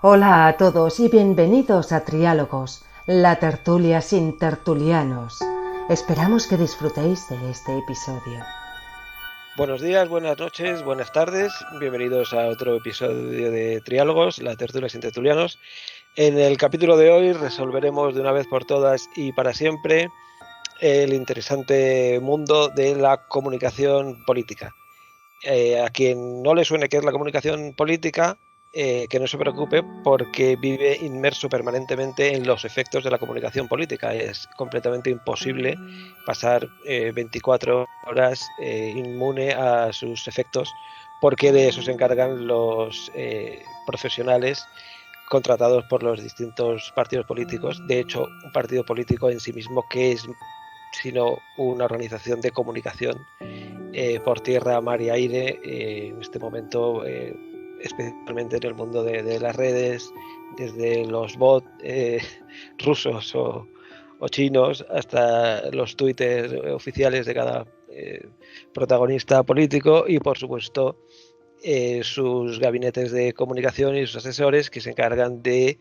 Hola a todos y bienvenidos a Triálogos, la tertulia sin tertulianos. Esperamos que disfrutéis de este episodio. Buenos días, buenas noches, buenas tardes. Bienvenidos a otro episodio de Triálogos, la tertulia sin tertulianos. En el capítulo de hoy resolveremos de una vez por todas y para siempre el interesante mundo de la comunicación política. A quien no le suene qué es la comunicación política, que no se preocupe porque vive inmerso permanentemente en los efectos de la comunicación política. Es completamente imposible pasar 24 horas inmune a sus efectos, porque de eso se encargan los profesionales contratados por los distintos partidos políticos. De hecho, un partido político en sí mismo, que es sino una organización de comunicación por tierra, mar y aire, en este momento, especialmente en el mundo de las redes, desde los bots rusos o chinos hasta los twitters oficiales de cada protagonista político y, por supuesto, sus gabinetes de comunicación y sus asesores que se encargan de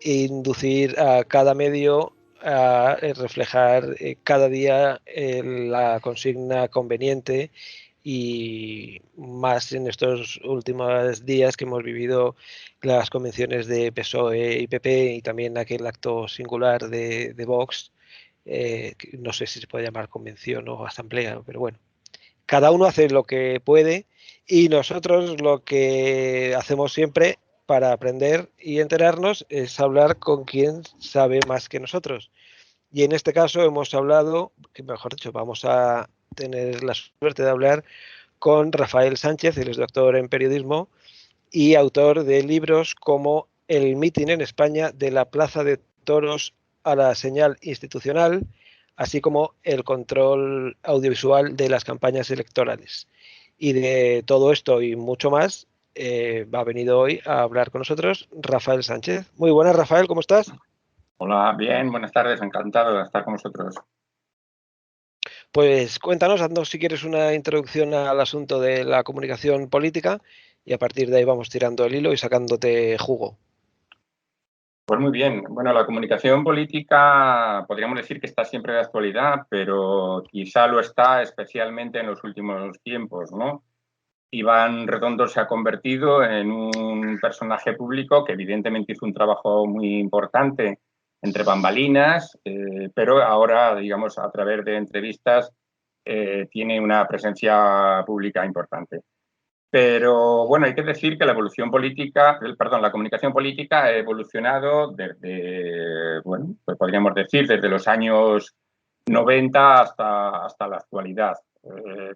inducir a cada medio a reflejar cada día la consigna conveniente, y más en estos últimos días que hemos vivido las convenciones de PSOE y PP y también aquel acto singular de Vox, no sé si se puede llamar convención o asamblea, pero bueno, cada uno hace lo que puede y nosotros lo que hacemos siempre para aprender y enterarnos es hablar con quien sabe más que nosotros. Y en este caso hemos hablado, que mejor dicho, vamos a tener la suerte de hablar con Rafael Sánchez. Él es doctor en periodismo y autor de libros como El mitin en España, de la Plaza de Toros a la señal institucional, así como el control audiovisual de las campañas electorales. Y de todo esto y mucho más ha venido hoy a hablar con nosotros Rafael Sánchez. Muy buenas, Rafael, ¿cómo estás? Hola, bien, buenas tardes, encantado de estar con vosotros. Pues cuéntanos, haznos si quieres una introducción al asunto de la comunicación política y a partir de ahí vamos tirando el hilo y sacándote jugo. Pues muy bien, bueno, la comunicación política podríamos decir que está siempre de actualidad, pero quizá lo está especialmente en los últimos tiempos, ¿no? Iván Redondo se ha convertido en un personaje público que evidentemente hizo un trabajo muy importante entre bambalinas, pero ahora, digamos, a través de entrevistas tiene una presencia pública importante. Pero bueno, hay que decir que la la comunicación política ha evolucionado desde, bueno, pues podríamos decir, desde los años 90 hasta la actualidad.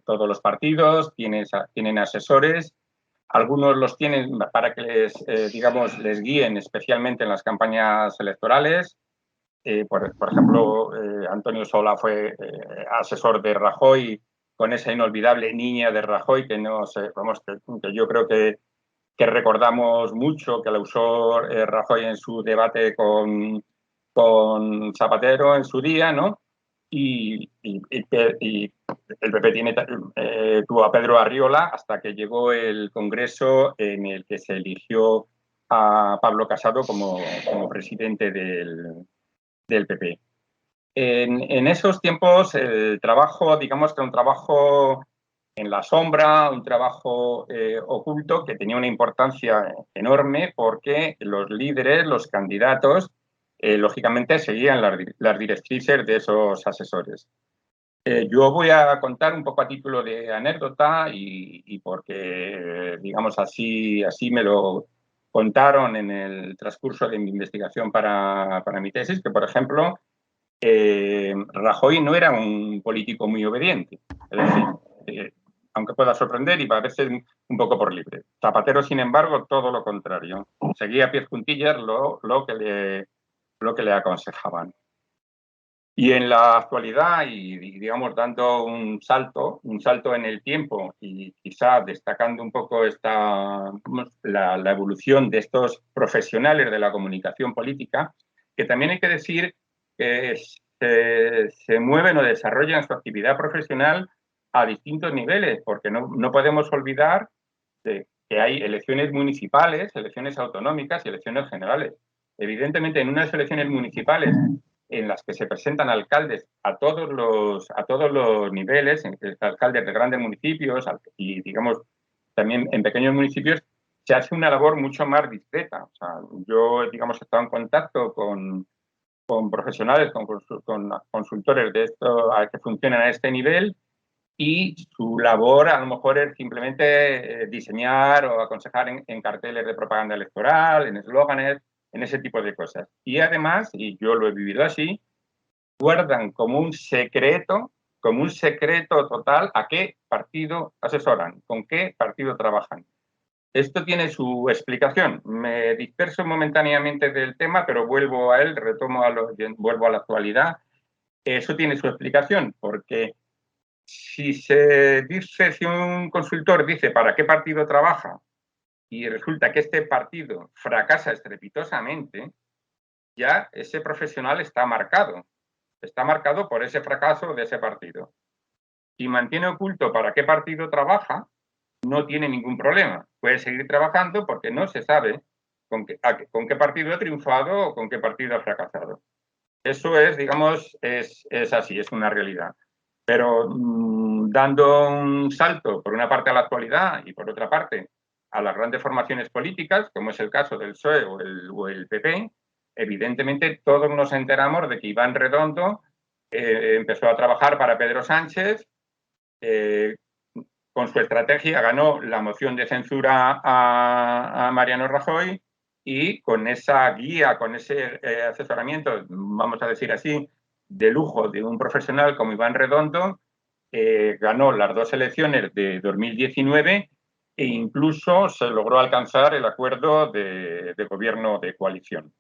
Todos los partidos tienen asesores, algunos los tienen para que digamos, les guíen especialmente en las campañas electorales. Por ejemplo, Antonio Sola fue asesor de Rajoy con esa inolvidable niña de Rajoy que no sé, vamos, que yo creo que recordamos mucho, que la usó Rajoy en su debate con Zapatero en su día, ¿no? Y el PP tuvo a Pedro Arriola hasta que llegó el Congreso en el que se eligió a Pablo Casado como presidente del PP. En esos tiempos el trabajo, digamos que era un trabajo en la sombra, un trabajo oculto que tenía una importancia enorme porque los líderes, los candidatos, lógicamente seguían las directrices de esos asesores. Yo voy a contar un poco a título de anécdota y porque, digamos, así me lo contaron en el transcurso de mi investigación para mi tesis, que, por ejemplo, Rajoy no era un político muy obediente, es decir, aunque pueda sorprender y a veces un poco por libre. Zapatero, sin embargo, todo lo contrario. Seguía a pies juntillas lo que le aconsejaban. Y en la actualidad, y digamos dando un salto en el tiempo y quizá destacando un poco la evolución de estos profesionales de la comunicación política, que también hay que decir que se mueven o desarrollan su actividad profesional a distintos niveles, porque no podemos olvidar que hay elecciones municipales, elecciones autonómicas y elecciones generales. Evidentemente, en unas elecciones municipales en las que se presentan alcaldes a todos los niveles, alcaldes de grandes municipios y, digamos, también en pequeños municipios, se hace una labor mucho más discreta. O sea, yo, digamos, he estado en contacto con profesionales, con consultores de esto que funcionan a este nivel, y su labor a lo mejor es simplemente diseñar o aconsejar en carteles de propaganda electoral, en eslóganes, en ese tipo de cosas. Y además, y yo lo he vivido así, guardan como un secreto total a qué partido asesoran, con qué partido trabajan. Esto tiene su explicación. Me disperso momentáneamente del tema, pero vuelvo a él, vuelvo a la actualidad. Eso tiene su explicación, porque si un consultor dice para qué partido trabaja y resulta que este partido fracasa estrepitosamente, ya ese profesional está marcado por ese fracaso de ese partido. Si mantiene oculto para qué partido trabaja, no tiene ningún problema. Puede seguir trabajando porque no se sabe con qué partido ha triunfado o con qué partido ha fracasado. Eso es, digamos, es así, es una realidad. Pero dando un salto, por una parte, a la actualidad y, por otra parte, a las grandes formaciones políticas, como es el caso del PSOE o el PP, evidentemente todos nos enteramos de que Iván Redondo empezó a trabajar para Pedro Sánchez, con su estrategia ganó la moción de censura a Mariano Rajoy, y con esa guía, con ese asesoramiento, vamos a decir así, de lujo de un profesional como Iván Redondo, ganó las dos elecciones de 2019 e incluso se logró alcanzar el acuerdo de gobierno de coalición.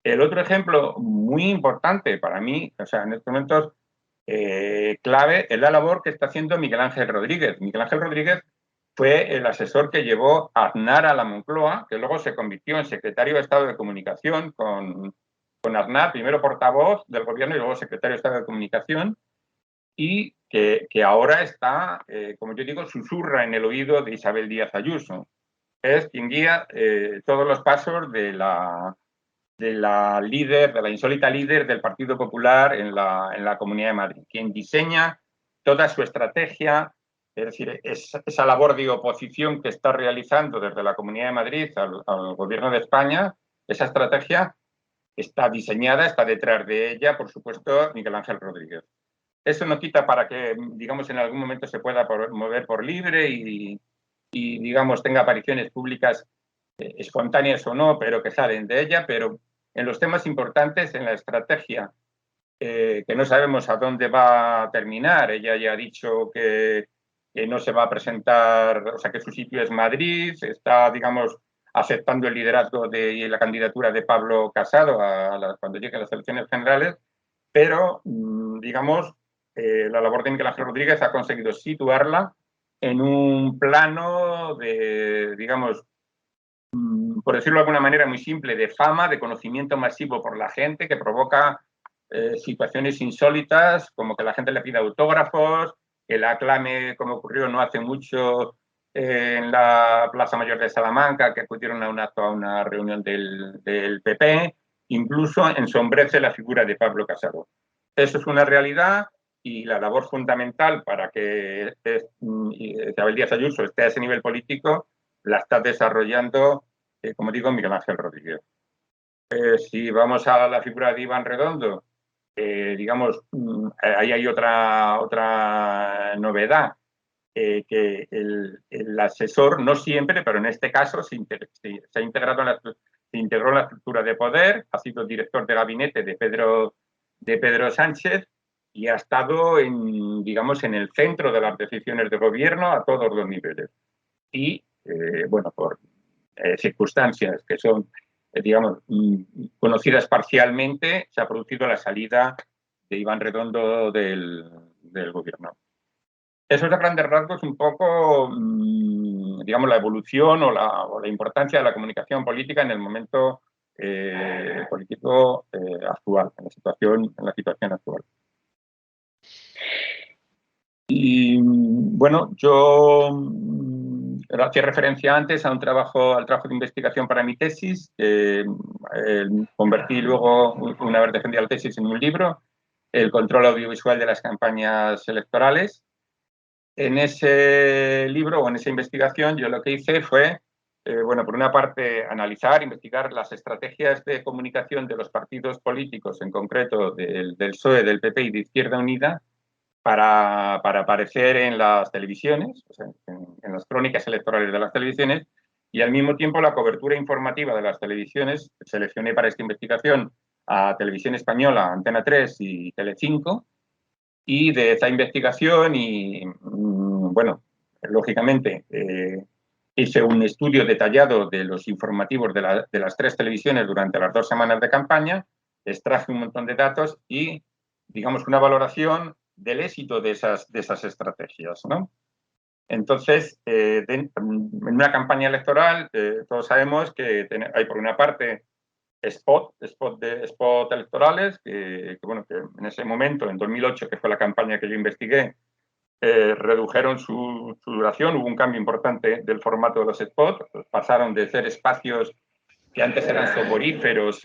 El otro ejemplo muy importante para mí, o sea, en estos momentos clave, es la labor que está haciendo Miguel Ángel Rodríguez. Miguel Ángel Rodríguez fue el asesor que llevó a Aznar a la Moncloa, que luego se convirtió en secretario de Estado de Comunicación con Aznar, primero portavoz del gobierno y luego secretario de Estado de Comunicación, y que ahora está, como yo digo, susurra en el oído de Isabel Díaz Ayuso. Es quien guía todos los pasos de la insólita líder del Partido Popular en la Comunidad de Madrid, quien diseña toda su estrategia, es decir, esa labor de oposición que está realizando desde la Comunidad de Madrid al Gobierno de España. Esa estrategia está diseñada, está detrás de ella, por supuesto, Miguel Ángel Rodríguez. Eso no quita para que, digamos, en algún momento se pueda mover por libre y digamos, tenga apariciones públicas espontáneas o no, pero que salen de ella. Pero en los temas importantes, en la estrategia, que no sabemos a dónde va a terminar, ella ya ha dicho que no se va a presentar, o sea, que su sitio es Madrid, está, digamos, aceptando el liderazgo y la candidatura de Pablo Casado cuando lleguen las elecciones generales, pero, digamos, la labor de Miguel Ángel Rodríguez ha conseguido situarla en un plano de, digamos, por decirlo de alguna manera muy simple, de fama, de conocimiento masivo por la gente, que provoca situaciones insólitas, como que la gente le pida autógrafos, que la aclame, como ocurrió no hace mucho en la Plaza Mayor de Salamanca, que acudieron a un acto, a una reunión del PP, incluso ensombrece la figura de Pablo Casado. Eso es una realidad, y la labor fundamental para que Isabel Díaz Ayuso esté a ese nivel político la está desarrollando, como digo, Miguel Ángel Rodríguez. Si vamos a la figura de Iván Redondo, digamos, ahí hay otra novedad, que el asesor, no siempre, pero en este caso se ha integrado se integró en la estructura de poder, ha sido director de gabinete de Pedro Sánchez, y ha estado digamos, en el centro de las decisiones de gobierno a todos los niveles. Y, bueno, por circunstancias que son, digamos, conocidas parcialmente, se ha producido la salida de Iván Redondo del gobierno. Eso es a grandes rasgos un poco, digamos, la evolución o la importancia de la comunicación política en el momento político actual, en la situación actual. Y bueno, yo hacía referencia antes a al trabajo de investigación para mi tesis, convertí luego, una vez defendida la tesis, en un libro, El control audiovisual de las campañas electorales. En ese libro o en esa investigación yo lo que hice fue, bueno, por una parte, analizar, investigar las estrategias de comunicación de los partidos políticos, en concreto del PSOE, del PP y de Izquierda Unida, para aparecer en las televisiones, o sea, en las crónicas electorales de las televisiones, y al mismo tiempo la cobertura informativa de las televisiones. Seleccioné para esta investigación a Televisión Española, Antena 3 y Telecinco, y de esa investigación bueno, lógicamente hice un estudio detallado de los informativos de las 3 televisiones durante las 2 semanas de campaña, extraje un montón de datos y, digamos, una valoración del éxito de esas estrategias, ¿no? Entonces, en una campaña electoral, todos sabemos que hay, por una parte, spot electorales, bueno, que en ese momento, en 2008, que fue la campaña que yo investigué, redujeron su duración. Hubo un cambio importante del formato de los spots. Pasaron de ser espacios que antes eran soporíferos,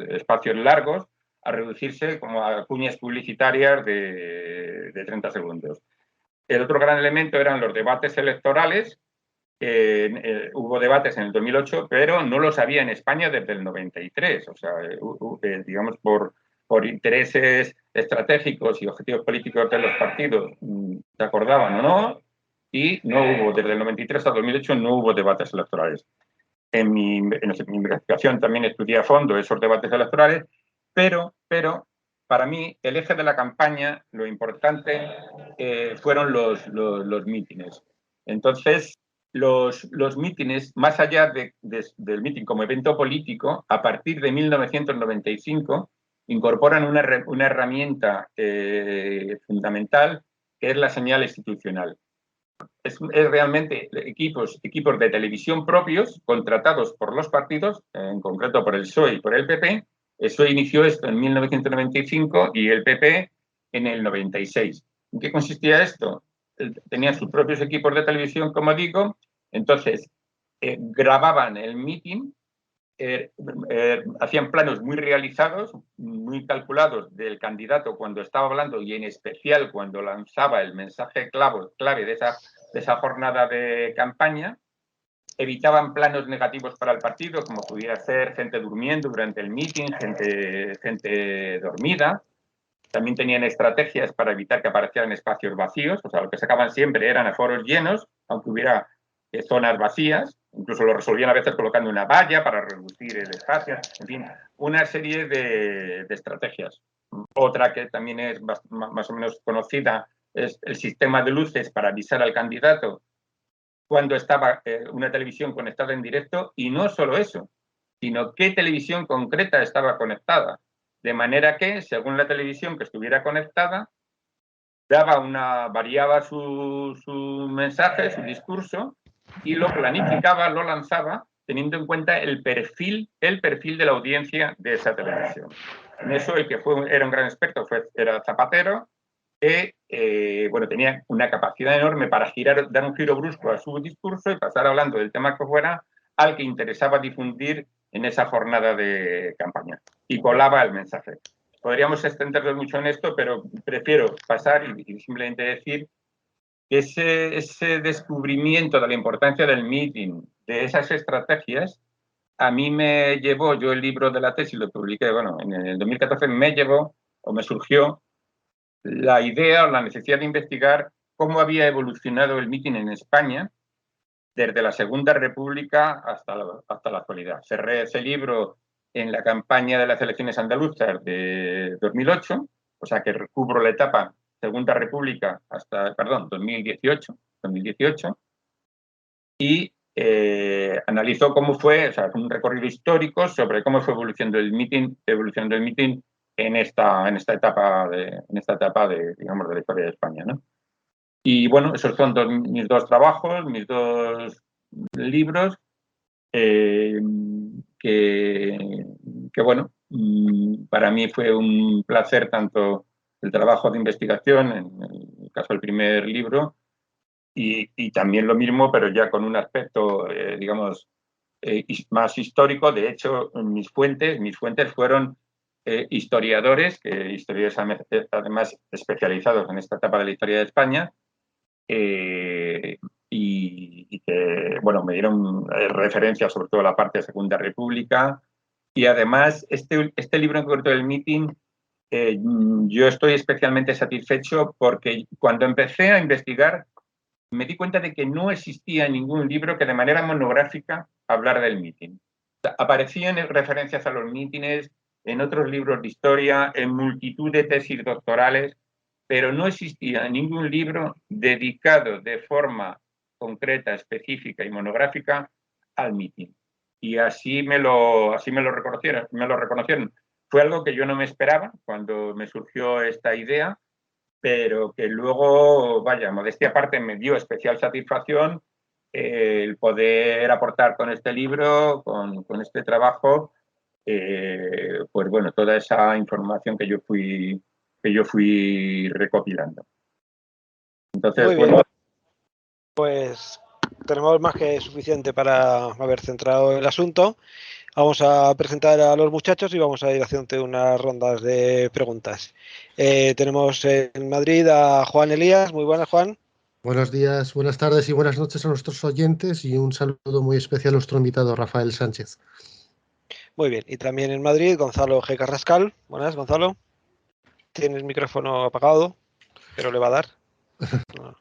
espacios largos, a reducirse como a cuñas publicitarias de 30 segundos. El otro gran elemento eran los debates electorales. Hubo debates en el 2008, pero no los había en España desde el 93. O sea, digamos, por intereses estratégicos y objetivos políticos de los partidos, se acordaban o no, y no hubo, desde el 93 a 2008, no hubo debates electorales. En mi investigación también estudié a fondo esos debates electorales, pero para mí el eje de la campaña, lo importante, fueron los mítines. Entonces, los mítines, más allá del mítin como evento político, a partir de 1995, incorporan una herramienta fundamental, que es la señal institucional. Es realmente equipos de televisión propios, contratados por los partidos, en concreto por el PSOE y por el PP. El PSOE inició esto en 1995 y el PP en el 96. ¿En qué consistía esto? Tenían sus propios equipos de televisión, como digo, entonces grababan el mitin, hacían planos muy realizados, muy calculados del candidato cuando estaba hablando, y en especial cuando lanzaba el mensaje clave de esa jornada de campaña. Evitaban planos negativos para el partido, como pudiera ser gente durmiendo durante el mitin, gente dormida. También tenían estrategias para evitar que aparecieran espacios vacíos. O sea, lo que sacaban siempre eran aforos llenos, aunque hubiera zonas vacías. Incluso lo resolvían a veces colocando una valla para reducir el espacio. En fin, una serie de estrategias. Otra que también es más o menos conocida es el sistema de luces para avisar al candidato cuando estaba una televisión conectada en directo, y no solo eso, sino qué televisión concreta estaba conectada. De manera que, según la televisión que estuviera conectada, variaba su mensaje, su discurso, y lo planificaba, lo lanzaba, teniendo en cuenta el perfil de la audiencia de esa televisión. En eso el que era un gran experto era Zapatero, que bueno, tenía una capacidad enorme para dar un giro brusco a su discurso y pasar hablando del tema que fuera al que interesaba difundir en esa jornada de campaña, y colaba el mensaje. Podríamos extendernos mucho en esto, pero prefiero pasar y simplemente decir que ese descubrimiento de la importancia del meeting, de esas estrategias, a mí me llevó, yo el libro de la tesis lo publiqué, bueno, en el 2014, me surgió la idea o la necesidad de investigar cómo había evolucionado el meeting en España desde la Segunda República hasta la actualidad. Cerré ese libro en la campaña de las elecciones andaluzas de 2008, o sea que cubro la etapa Segunda República hasta, 2018, y analizó cómo fue, o sea, un recorrido histórico sobre cómo fue evolucionando el meeting en esta etapa de, digamos, de la historia de España, ¿no? Y bueno, esos son mis dos trabajos, mis dos libros, que bueno, para mí fue un placer tanto el trabajo de investigación, en el caso del primer libro, y también lo mismo, pero ya con un aspecto, digamos, más histórico. De hecho, mis fuentes fueron historiadores además especializados en esta etapa de la historia de España, y que, bueno, me dieron referencia sobre todo a la parte de Segunda República. Y además, este libro en concreto del Meeting, yo estoy especialmente satisfecho porque cuando empecé a investigar me di cuenta de que no existía ningún libro que de manera monográfica hablara del Meeting. Aparecían referencias a los mítines en otros libros de historia, en multitud de tesis doctorales, pero no existía ningún libro dedicado de forma concreta, específica y monográfica al mitin. Y así me lo reconocieron. Fue algo que yo no me esperaba cuando me surgió esta idea, pero que luego, vaya, modestia aparte, me dio especial satisfacción el poder aportar con este libro, con este trabajo, pues bueno, toda esa información que yo fui recopilando. Entonces, Muy bien, bueno, pues tenemos más que suficiente para haber centrado el asunto. Vamos a presentar a los muchachos y vamos a ir haciendo unas rondas de preguntas. Tenemos en Madrid a Juan Elías. Muy buenas, Juan. Buenos días, buenas tardes y buenas noches a nuestros oyentes y un saludo muy especial a nuestro invitado Rafael Sánchez. Muy bien. Y también en Madrid, Gonzalo G. Carrascal. Buenas, Gonzalo. Tienes micrófono apagado, pero le va a dar.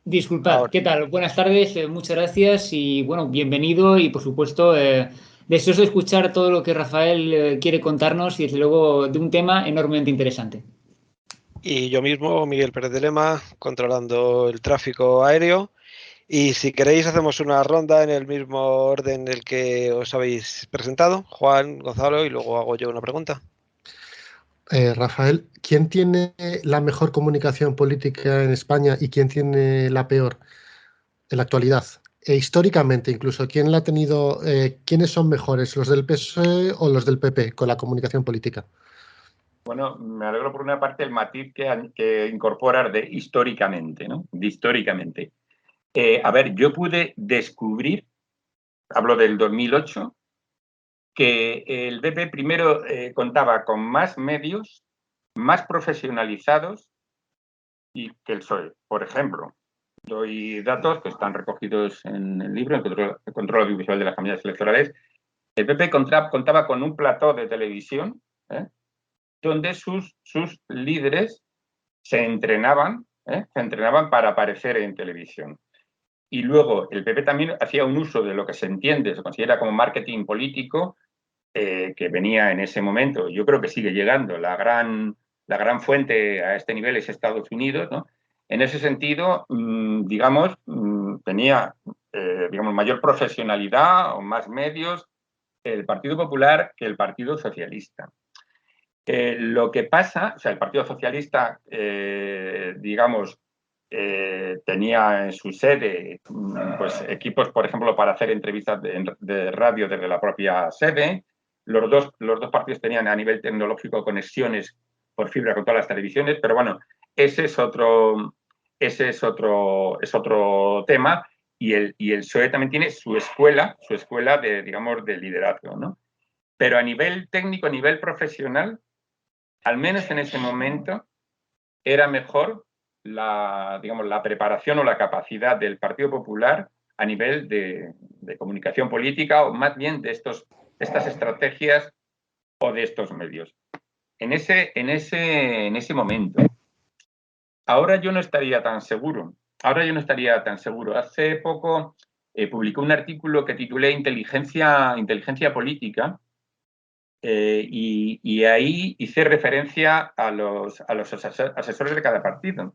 Disculpad, Ahora. ¿qué tal? Buenas tardes, muchas gracias y bueno, bienvenido y por supuesto deseoso de escuchar todo lo que Rafael quiere contarnos y desde luego de un tema enormemente interesante. Y yo mismo, Miguel Pérez de Lema, controlando el tráfico aéreo. Y si queréis hacemos una ronda en el mismo orden en el que os habéis presentado, Juan, Gonzalo, y luego hago yo una pregunta. Rafael, ¿quién tiene la mejor comunicación política en España y quién tiene la peor en la actualidad? E históricamente incluso, ¿quién la ha tenido, quiénes son mejores, los del PSOE o los del PP con la comunicación política? bueno, me alegro por una parte el matiz que incorporar de históricamente, ¿no? De históricamente. A ver, yo pude descubrir, hablo del 2008, que el BP primero contaba con más medios, más profesionalizados y que el PSOE. Por ejemplo, doy datos que están recogidos en el libro, el control audiovisual de las campañas electorales. El PP contaba con un plató de televisión, donde sus líderes se entrenaban para aparecer en televisión. Y luego el PP también hacía un uso de lo que se considera como marketing político, que venía en ese momento. Yo creo que sigue llegando. La gran fuente a este nivel es Estados Unidos, ¿no? En ese sentido, digamos, tenía mayor profesionalidad o más medios el Partido Popular que el Partido Socialista. Lo que pasa, o sea, el Partido Socialista, tenía en su sede pues, equipos, por ejemplo, para hacer entrevistas de radio desde la propia sede. Los dos partidos tenían a nivel tecnológico conexiones por fibra con todas las televisiones, pero bueno, ese es otro tema. Y el PSOE también tiene su escuela de liderazgo, ¿no? Pero a nivel técnico, a nivel profesional, al menos en ese momento, era mejor la preparación o la capacidad del Partido Popular a nivel de comunicación política, o más bien de estas estrategias o de estos medios. En ese momento. Ahora yo no estaría tan seguro. Hace poco publicó un artículo que titulé Inteligencia política, y ahí hice referencia a los asesores de cada partido.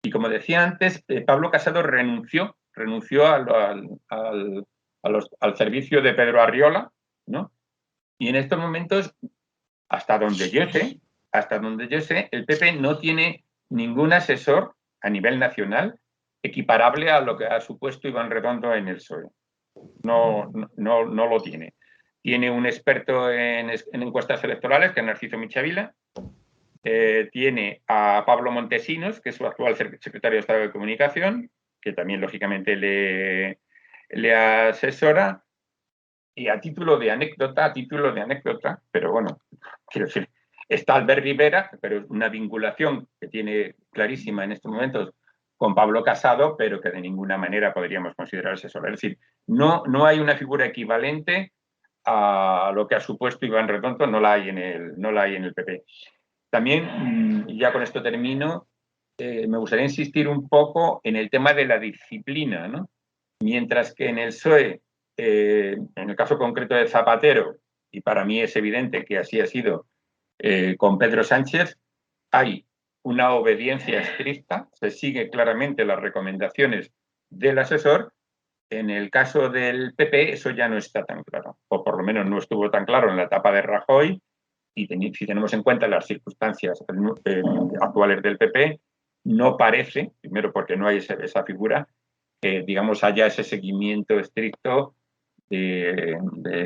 Y como decía antes, Pablo Casado renunció al servicio de Pedro Arriola, ¿no? Y en estos momentos, hasta donde yo sé, el PP no tiene ningún asesor a nivel nacional equiparable a lo que ha supuesto Iván Redondo en el PSOE. No lo tiene. Tiene un experto en encuestas electorales, que es Narciso Michavila. Tiene a Pablo Montesinos, que es su actual secretario de Estado de Comunicación. que también lógicamente le asesora. Y a título de anécdota, pero bueno, quiero decir, está Albert Rivera, pero es una vinculación que tiene clarísima en estos momentos con Pablo Casado, pero que de ninguna manera podríamos considerar asesor. Es decir, no hay una figura equivalente a lo que ha supuesto Iván Redondo, no la hay en el PP. También, y ya con esto termino, me gustaría insistir un poco en el tema de la disciplina, ¿no? Mientras que en el PSOE, en el caso concreto de Zapatero, y para mí es evidente que así ha sido con Pedro Sánchez, hay una obediencia estricta, se sigue claramente las recomendaciones del asesor. En el caso del PP eso ya no está tan claro, o por lo menos no estuvo tan claro en la etapa de Rajoy, y si tenemos en cuenta las circunstancias actuales del PP, no parece, primero porque no hay esa figura, que digamos haya ese seguimiento estricto de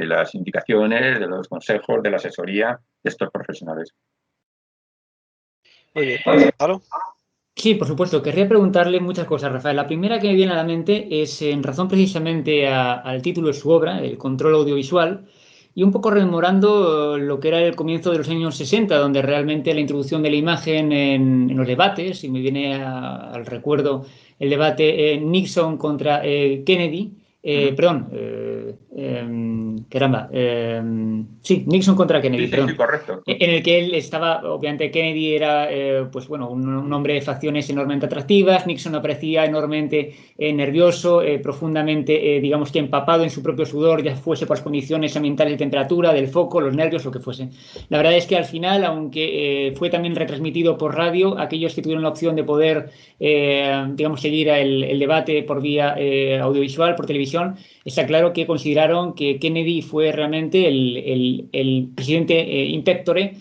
las indicaciones, de los consejos, de la asesoría de estos profesionales. Muy bien. ¿Gonzalo? Sí, por supuesto. Querría preguntarle muchas cosas, Rafael. La primera que me viene a la mente es en razón precisamente al título de su obra, El control audiovisual, y un poco rememorando lo que era el comienzo de los años 60, donde realmente la introducción de la imagen en los debates, y me viene al recuerdo el debate Nixon contra Kennedy, perdón, caramba, sí, Nixon contra Kennedy, perdón. Sí, correcto. En el que él estaba, obviamente Kennedy era pues bueno, un hombre de facciones enormemente atractivas, Nixon aparecía enormemente nervioso, profundamente, digamos que empapado en su propio sudor, ya fuese por las condiciones ambientales de temperatura, del foco, los nervios, lo que fuese. La verdad es que al final, aunque fue también retransmitido por radio, aquellos que tuvieron la opción de poder, digamos, seguir el debate por vía audiovisual, por televisión, está claro que consideraron que Kennedy fue realmente el presidente in pectore,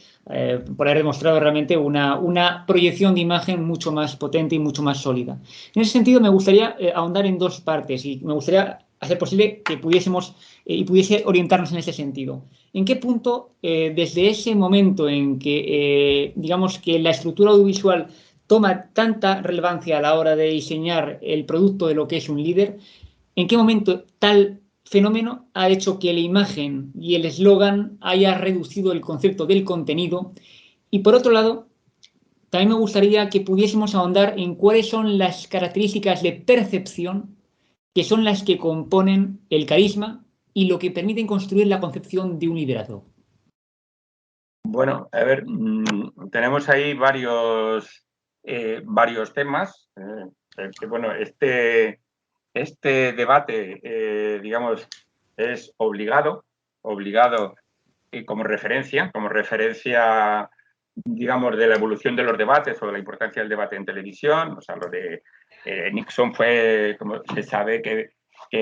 por haber demostrado realmente una proyección de imagen mucho más potente y mucho más sólida. En ese sentido, me gustaría ahondar en dos partes y me gustaría hacer posible que pudiésemos y pudiese orientarnos en ese sentido. ¿En qué punto, desde ese momento en que, digamos que la estructura audiovisual toma tanta relevancia a la hora de diseñar el producto de lo que es un líder, en qué momento tal fenómeno ha hecho que la imagen y el eslogan haya reducido el concepto del contenido? Y por otro lado, también me gustaría que pudiésemos ahondar en cuáles son las características de percepción que son las que componen el carisma y lo que permiten construir la concepción de un liderazgo. Bueno, a ver, tenemos ahí varios temas. Bueno, este debate, digamos, es obligado como referencia, digamos, de la evolución de los debates o de la importancia del debate en televisión. O sea, lo de Nixon fue, como se sabe, que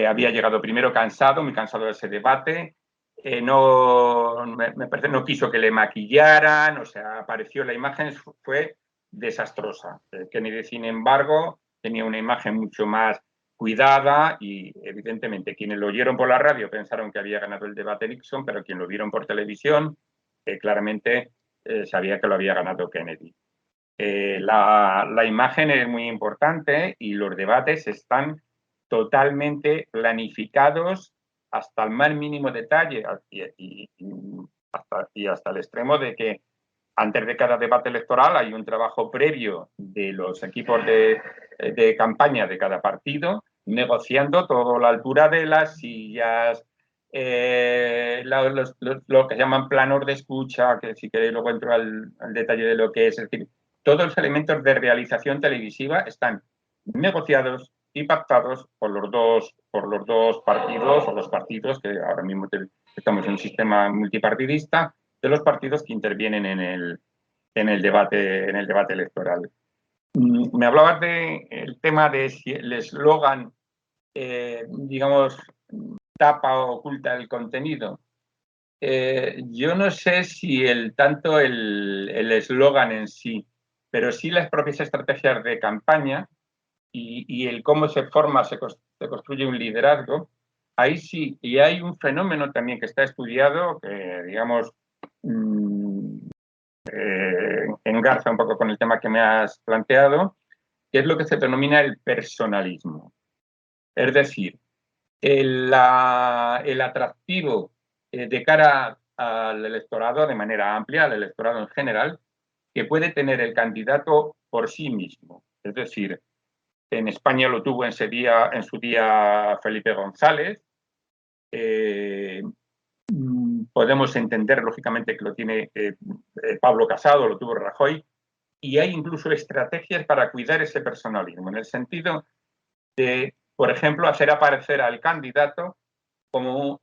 había llegado primero cansado, muy cansado de ese debate. Me parece no quiso que le maquillaran, o sea, apareció la imagen, fue desastrosa. Kennedy, sin embargo, tenía una imagen mucho más cuidada y, evidentemente, quienes lo oyeron por la radio pensaron que había ganado el debate Nixon, pero quienes lo vieron por televisión, claramente sabía que lo había ganado Kennedy. La imagen es muy importante y los debates están totalmente planificados hasta el más mínimo detalle y hasta el extremo de que antes de cada debate electoral hay un trabajo previo de los equipos de campaña de cada partido, negociando toda la altura de las sillas, lo que llaman planos de escucha, que si queréis luego entro al detalle de lo que es decir, todos los elementos de realización televisiva están negociados y pactados por los dos partidos, o los partidos que ahora mismo estamos en un sistema multipartidista, de los partidos que intervienen en el debate electoral. Me hablabas del tema de si el eslogan, digamos, tapa o oculta el contenido. Yo no sé si tanto el eslogan en sí, pero sí las propias estrategias de campaña y el cómo se forma, se construye un liderazgo. Ahí sí, y hay un fenómeno también que está estudiado, que digamos engarza un poco con el tema que me has planteado, que es lo que se denomina el personalismo. Es decir, el atractivo de cara al electorado de manera amplia, al electorado en general, que puede tener el candidato por sí mismo. Es decir, en España lo tuvo en su día Felipe González. Podemos entender, lógicamente, que lo tiene Pablo Casado, lo tuvo Rajoy, y hay incluso estrategias para cuidar ese personalismo, en el sentido de, por ejemplo, hacer aparecer al candidato como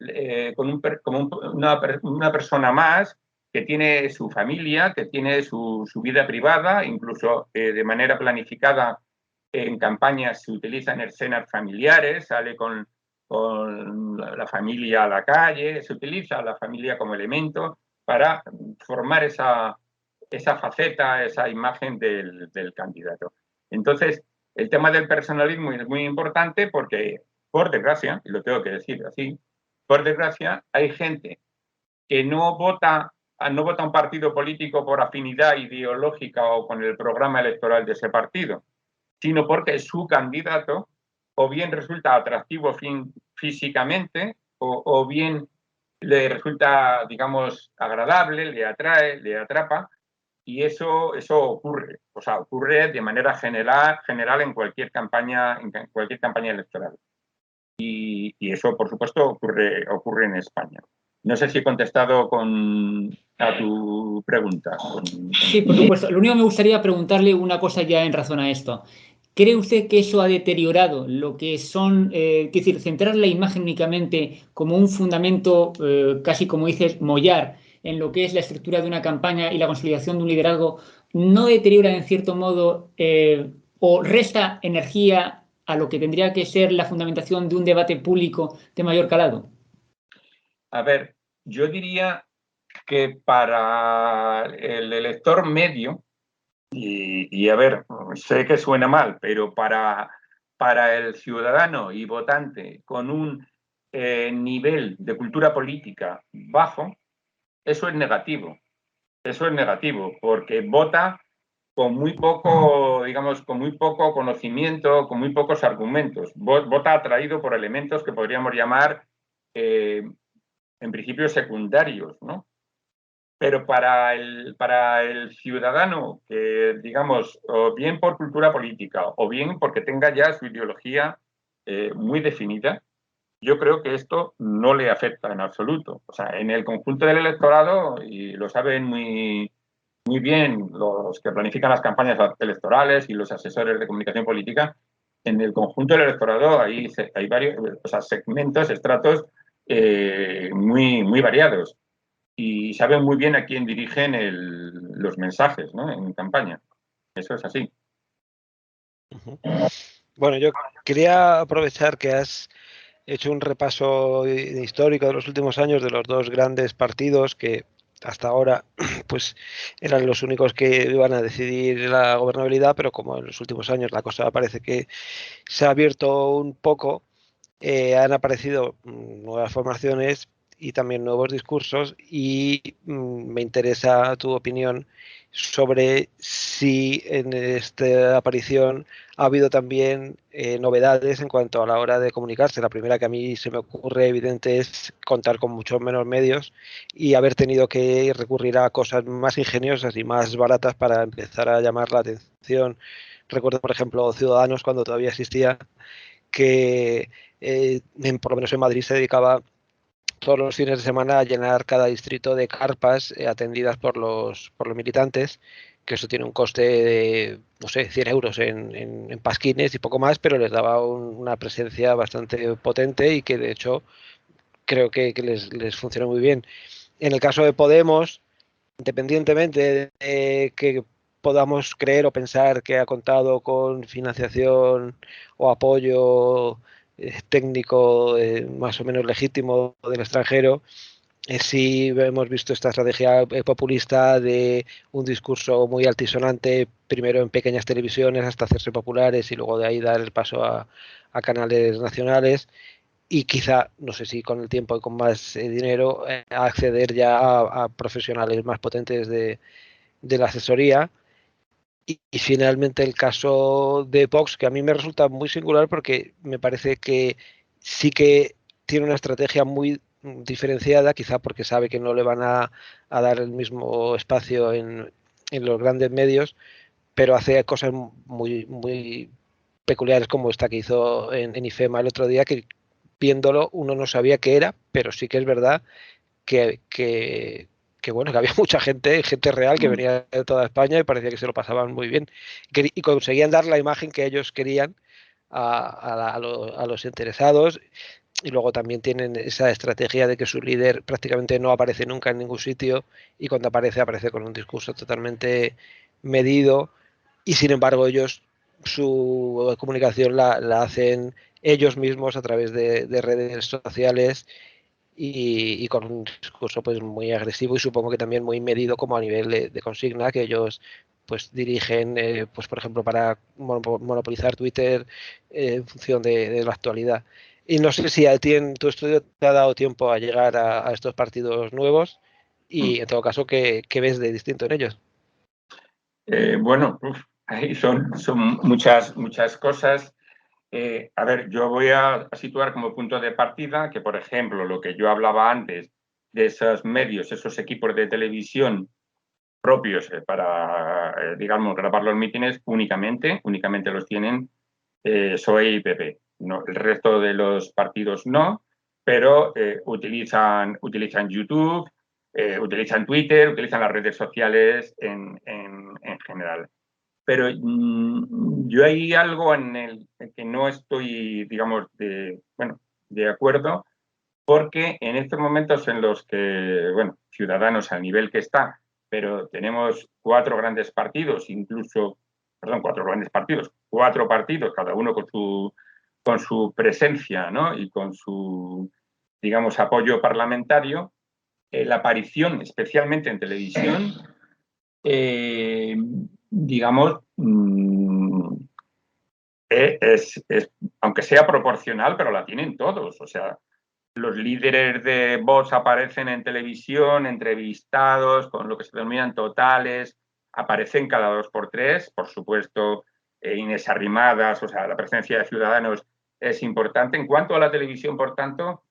una persona más que tiene su familia, que tiene su vida privada, incluso de manera planificada en campañas se utilizan escenas familiares, sale con la familia a la calle, se utiliza a la familia como elemento para formar esa faceta, esa imagen del candidato. Entonces, el tema del personalismo es muy importante porque, por desgracia, y lo tengo que decir así, por desgracia, hay gente que no vota un partido político por afinidad ideológica o con el programa electoral de ese partido, sino porque su candidato o bien resulta atractivo físicamente o bien le resulta, digamos, agradable, le atrae, le atrapa, y eso ocurre, o sea, ocurre de manera general en cualquier campaña electoral. Y eso, por supuesto, ocurre en España. No sé si he contestado a tu pregunta. Sí, por supuesto. Lo único que me gustaría preguntarle una cosa ya en razón a esto. ¿Cree usted que eso ha deteriorado lo que son, es decir, centrar la imagen únicamente como un fundamento, casi como dices, mollar en lo que es la estructura de una campaña y la consolidación de un liderazgo, no deteriora en cierto modo o resta energía a lo que tendría que ser la fundamentación de un debate público de mayor calado? A ver, yo diría que para el elector medio, y a ver, sé que suena mal, pero para el ciudadano y votante con un nivel de cultura política bajo, eso es negativo. Eso es negativo, porque vota con muy poco, digamos, con muy poco conocimiento, con muy pocos argumentos. Vota atraído por elementos que podríamos llamar, en principio, secundarios, ¿no? Pero para el ciudadano, que digamos, o bien por cultura política, o bien porque tenga ya su ideología muy definida, yo creo que esto no le afecta en absoluto. O sea, en el conjunto del electorado, y lo saben muy bien los que planifican las campañas electorales y los asesores de comunicación política, en el conjunto del electorado hay varios, o sea, segmentos, estratos muy variados, y saben muy bien a quién dirigen los mensajes, ¿no?, en campaña. Eso es así. Bueno, yo quería aprovechar que has hecho un repaso histórico de los últimos años de los dos grandes partidos que hasta ahora pues eran los únicos que iban a decidir la gobernabilidad, pero como en los últimos años la cosa parece que se ha abierto un poco, han aparecido nuevas formaciones y también nuevos discursos, y me interesa tu opinión sobre si en esta aparición ha habido también novedades en cuanto a la hora de comunicarse. La primera que a mí se me ocurre evidente es contar con muchos menos medios y haber tenido que recurrir a cosas más ingeniosas y más baratas para empezar a llamar la atención. Recuerdo, por ejemplo, Ciudadanos, cuando todavía existía, que por lo menos en Madrid se dedicaba todos los fines de semana a llenar cada distrito de carpas atendidas por los militantes, que eso tiene un coste de, no sé, 100 euros en pasquines y poco más, pero les daba una presencia bastante potente y que de hecho creo que les funciona muy bien. En el caso de Podemos, independientemente de que podamos creer o pensar que ha contado con financiación o apoyo técnico más o menos legítimo del extranjero, sí hemos visto esta estrategia populista de un discurso muy altisonante, primero en pequeñas televisiones hasta hacerse populares y luego de ahí dar el paso a canales nacionales, y quizá, no sé si con el tiempo y con más dinero, acceder ya a profesionales más potentes de la asesoría. Y finalmente el caso de Vox, que a mí me resulta muy singular porque me parece que sí que tiene una estrategia muy diferenciada, quizá porque sabe que no le van a dar el mismo espacio en los grandes medios, pero hace cosas muy peculiares como esta que hizo en IFEMA el otro día, que viéndolo uno no sabía qué era, pero sí que es verdad que bueno, que había mucha gente real que venía de toda España y parecía que se lo pasaban muy bien y conseguían dar la imagen que ellos querían a los interesados. Y luego también tienen esa estrategia de que su líder prácticamente no aparece nunca en ningún sitio y cuando aparece, aparece con un discurso totalmente medido y sin embargo ellos su comunicación la hacen ellos mismos a través de redes sociales y con un discurso pues muy agresivo y supongo que también muy medido como a nivel de consigna que ellos pues dirigen pues por ejemplo para monopolizar Twitter en función de la actualidad. Y no sé si a ti en tu estudio te ha dado tiempo a llegar a estos partidos nuevos y en todo caso, ¿qué ves de distinto en ellos? Bueno, ahí son muchas cosas. A ver, yo voy a situar como punto de partida que, por ejemplo, lo que yo hablaba antes de esos medios, esos equipos de televisión propios para, digamos, grabar los mítines, únicamente los tienen PSOE y PP. No, el resto de los partidos no, pero utilizan YouTube, utilizan Twitter, utilizan las redes sociales en general. Pero yo hay algo en el que no estoy, digamos, de acuerdo, porque en estos momentos en los que, bueno, Ciudadanos al nivel que está, pero tenemos cuatro grandes partidos, cuatro partidos, cada uno con su presencia, ¿no? Y con su, digamos, apoyo parlamentario, la aparición, especialmente en televisión, digamos, aunque sea proporcional, pero la tienen todos. O sea, los líderes de Vox aparecen en televisión, entrevistados, con lo que se denominan totales, aparecen cada 2 por 3. Por supuesto, Inés Arrimadas, o sea, la presencia de Ciudadanos es importante. En cuanto a la televisión, por tanto,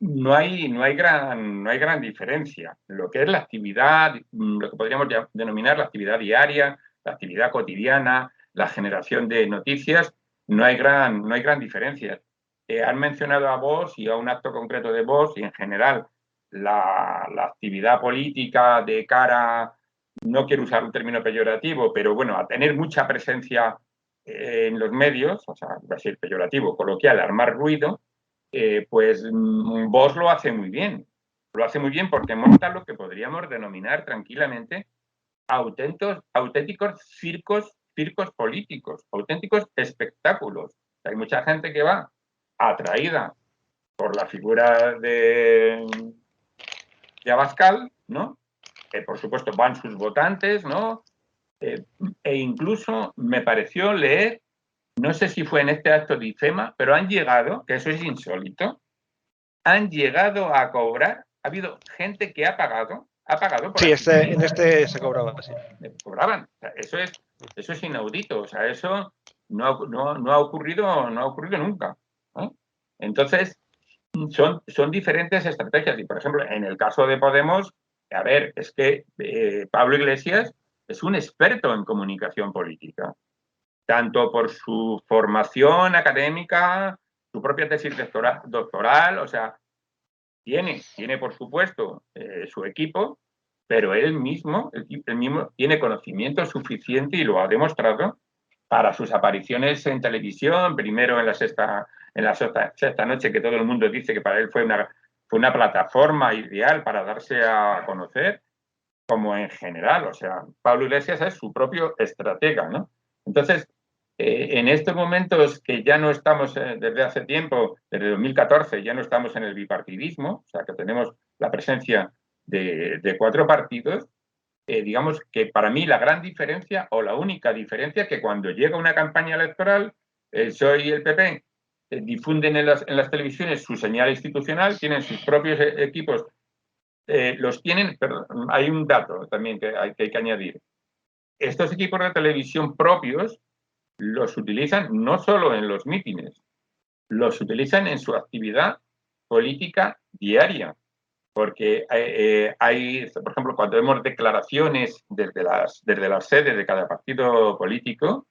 no hay gran diferencia. Lo que es la actividad, lo que podríamos denominar la actividad diaria, la actividad cotidiana, la generación de noticias, no hay gran diferencia. Han mencionado a Vox y a un acto concreto de Vox y en general la actividad política de cara, no quiero usar un término peyorativo, pero bueno, a tener mucha presencia en los medios, o sea, va a ser peyorativo, coloquial, armar ruido, pues Vox lo hace muy bien. Lo hace muy bien porque monta lo que podríamos denominar tranquilamente auténticos circos políticos, auténticos espectáculos. Hay mucha gente que va atraída por la figura de Abascal, ¿no? Por supuesto van sus votantes, ¿no? E incluso me pareció leer, no sé si fue en este acto de IFEMA, pero han llegado, que eso es insólito, han llegado a cobrar, ha habido gente que ha pagado por Sí, en este se cobraba así. Cobraban. O sea, eso es inaudito. O sea, eso no ha ocurrido nunca, ¿no? Entonces, son diferentes estrategias. Y, por ejemplo, en el caso de Podemos, a ver, es que Pablo Iglesias es un experto en comunicación política, tanto por su formación académica, su propia tesis doctoral, o sea, tiene por supuesto, su equipo, pero él mismo tiene conocimiento suficiente y lo ha demostrado para sus apariciones en televisión, primero en la sexta noche, que todo el mundo dice que para él fue una plataforma ideal para darse a conocer, como en general. O sea, Pablo Iglesias es su propio estratega, ¿no? Entonces, en estos momentos que ya no estamos desde hace tiempo, desde 2014, ya no estamos en el bipartidismo, o sea, que tenemos la presencia de 4 partidos, digamos que para mí la gran diferencia o la única diferencia es que cuando llega una campaña electoral, el PSOE y el PP difunden en las televisiones su señal institucional, tienen sus propios equipos, los tienen, pero hay un dato también que hay que añadir. estos equipos de televisión propios los utilizan no solo en los mítines, los utilizan en su actividad política diaria. Porque hay, por ejemplo, cuando vemos declaraciones desde las sedes de cada partido político,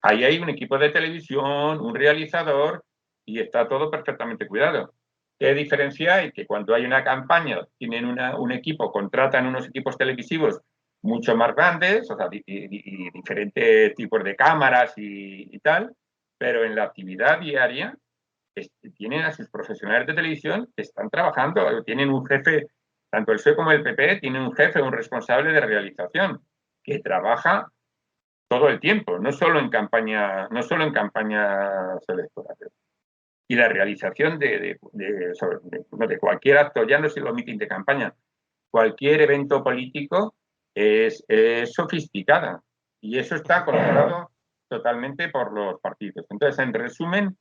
ahí hay un equipo de televisión, un realizador, y está todo perfectamente cuidado. ¿Qué diferencia hay? Que cuando hay una campaña, tienen un equipo, contratan unos equipos televisivos mucho más grandes, o sea, y diferentes tipos de cámaras y tal, pero en la actividad diaria tienen a sus profesionales de televisión que están trabajando, tienen un jefe, tanto el PSOE como el PP, tienen un jefe, un responsable de realización, que trabaja todo el tiempo, no solo en campañas electorales. Y la realización de cualquier acto, ya no solo mitin de campaña, cualquier evento político es sofisticada. Y eso está controlado totalmente por los partidos. Entonces, en resumen,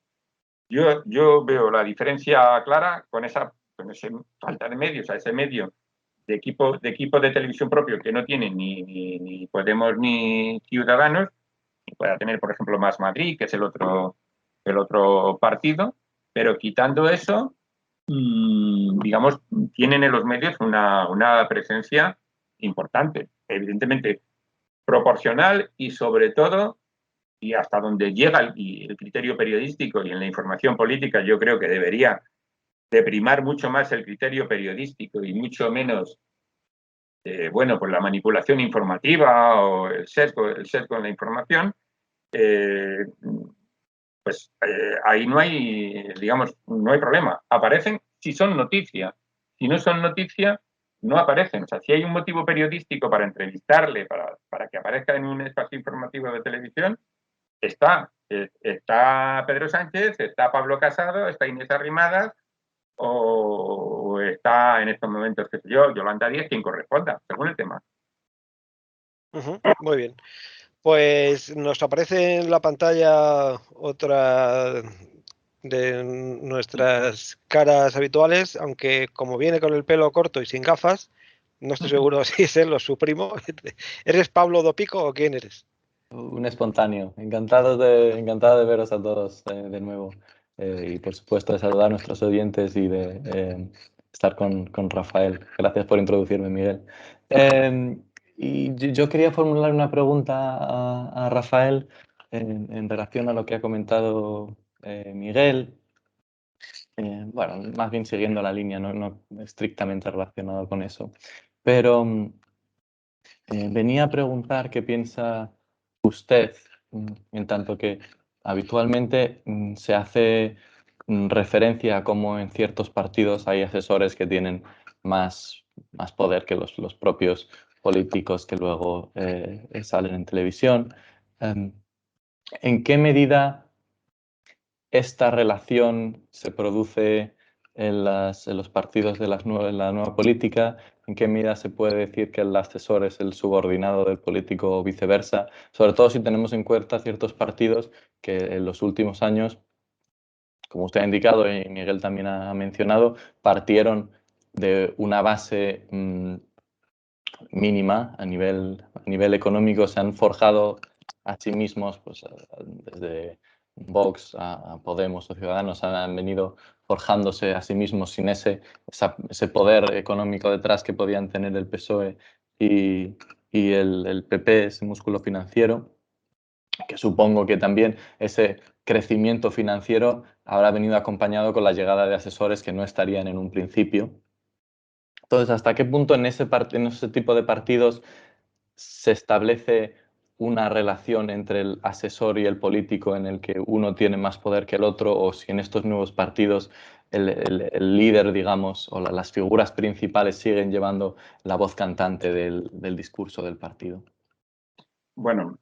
yo veo la diferencia clara con esa falta de medios, a ese medio de equipo de televisión propio que no tiene ni Podemos ni Ciudadanos, y pueda tener, por ejemplo, Más Madrid, que es el otro partido, pero quitando eso, digamos, tienen en los medios una presencia importante, evidentemente proporcional y sobre todo, y hasta donde llega el criterio periodístico y en la información política, yo creo que debería de primar mucho más el criterio periodístico y mucho menos, pues la manipulación informativa o el sesgo en la información, ahí no hay, digamos, no hay problema. Aparecen si son noticia. Si no son noticia, no aparecen. O sea, si hay un motivo periodístico para entrevistarle, para que aparezca en un espacio informativo de televisión, está Pedro Sánchez, está Pablo Casado, está Inés Arrimadas o está en estos momentos, qué sé yo, Yolanda Díaz, quien corresponda, según el tema. Muy bien. Pues nos aparece en la pantalla otra de nuestras caras habituales, aunque como viene con el pelo corto y sin gafas, no estoy seguro si es él o su primo. ¿Eres Pablo Dopico o quién eres? Un espontáneo. Encantado de veros a todos de nuevo. Y por supuesto de saludar a nuestros oyentes y de estar con Rafael. Gracias por introducirme, Miguel. Y yo quería formular una pregunta a Rafael en relación a lo que ha comentado Miguel. Bueno, más bien siguiendo la línea, no estrictamente relacionado con eso. Pero venía a preguntar qué piensa usted, en tanto que habitualmente se hace referencia a cómo en ciertos partidos hay asesores que tienen más poder que los propios políticos que luego salen en televisión. ¿En qué medida esta relación se produce en los partidos de la nueva política? ¿En qué medida se puede decir que el asesor es el subordinado del político o viceversa? Sobre todo si tenemos en cuenta ciertos partidos que en los últimos años, como usted ha indicado y Miguel también ha mencionado, partieron de una base mínima a nivel económico, se han forjado a sí mismos, pues desde Vox a Podemos o Ciudadanos han venido forjándose a sí mismos sin ese poder económico detrás que podían tener el PSOE y el PP, ese músculo financiero, que supongo que también ese crecimiento financiero habrá venido acompañado con la llegada de asesores que no estarían en un principio. Entonces, ¿hasta qué punto en ese tipo de partidos se establece una relación entre el asesor y el político en el que uno tiene más poder que el otro, o si en estos nuevos partidos el líder, digamos, o las figuras principales siguen llevando la voz cantante del discurso del partido? Bueno,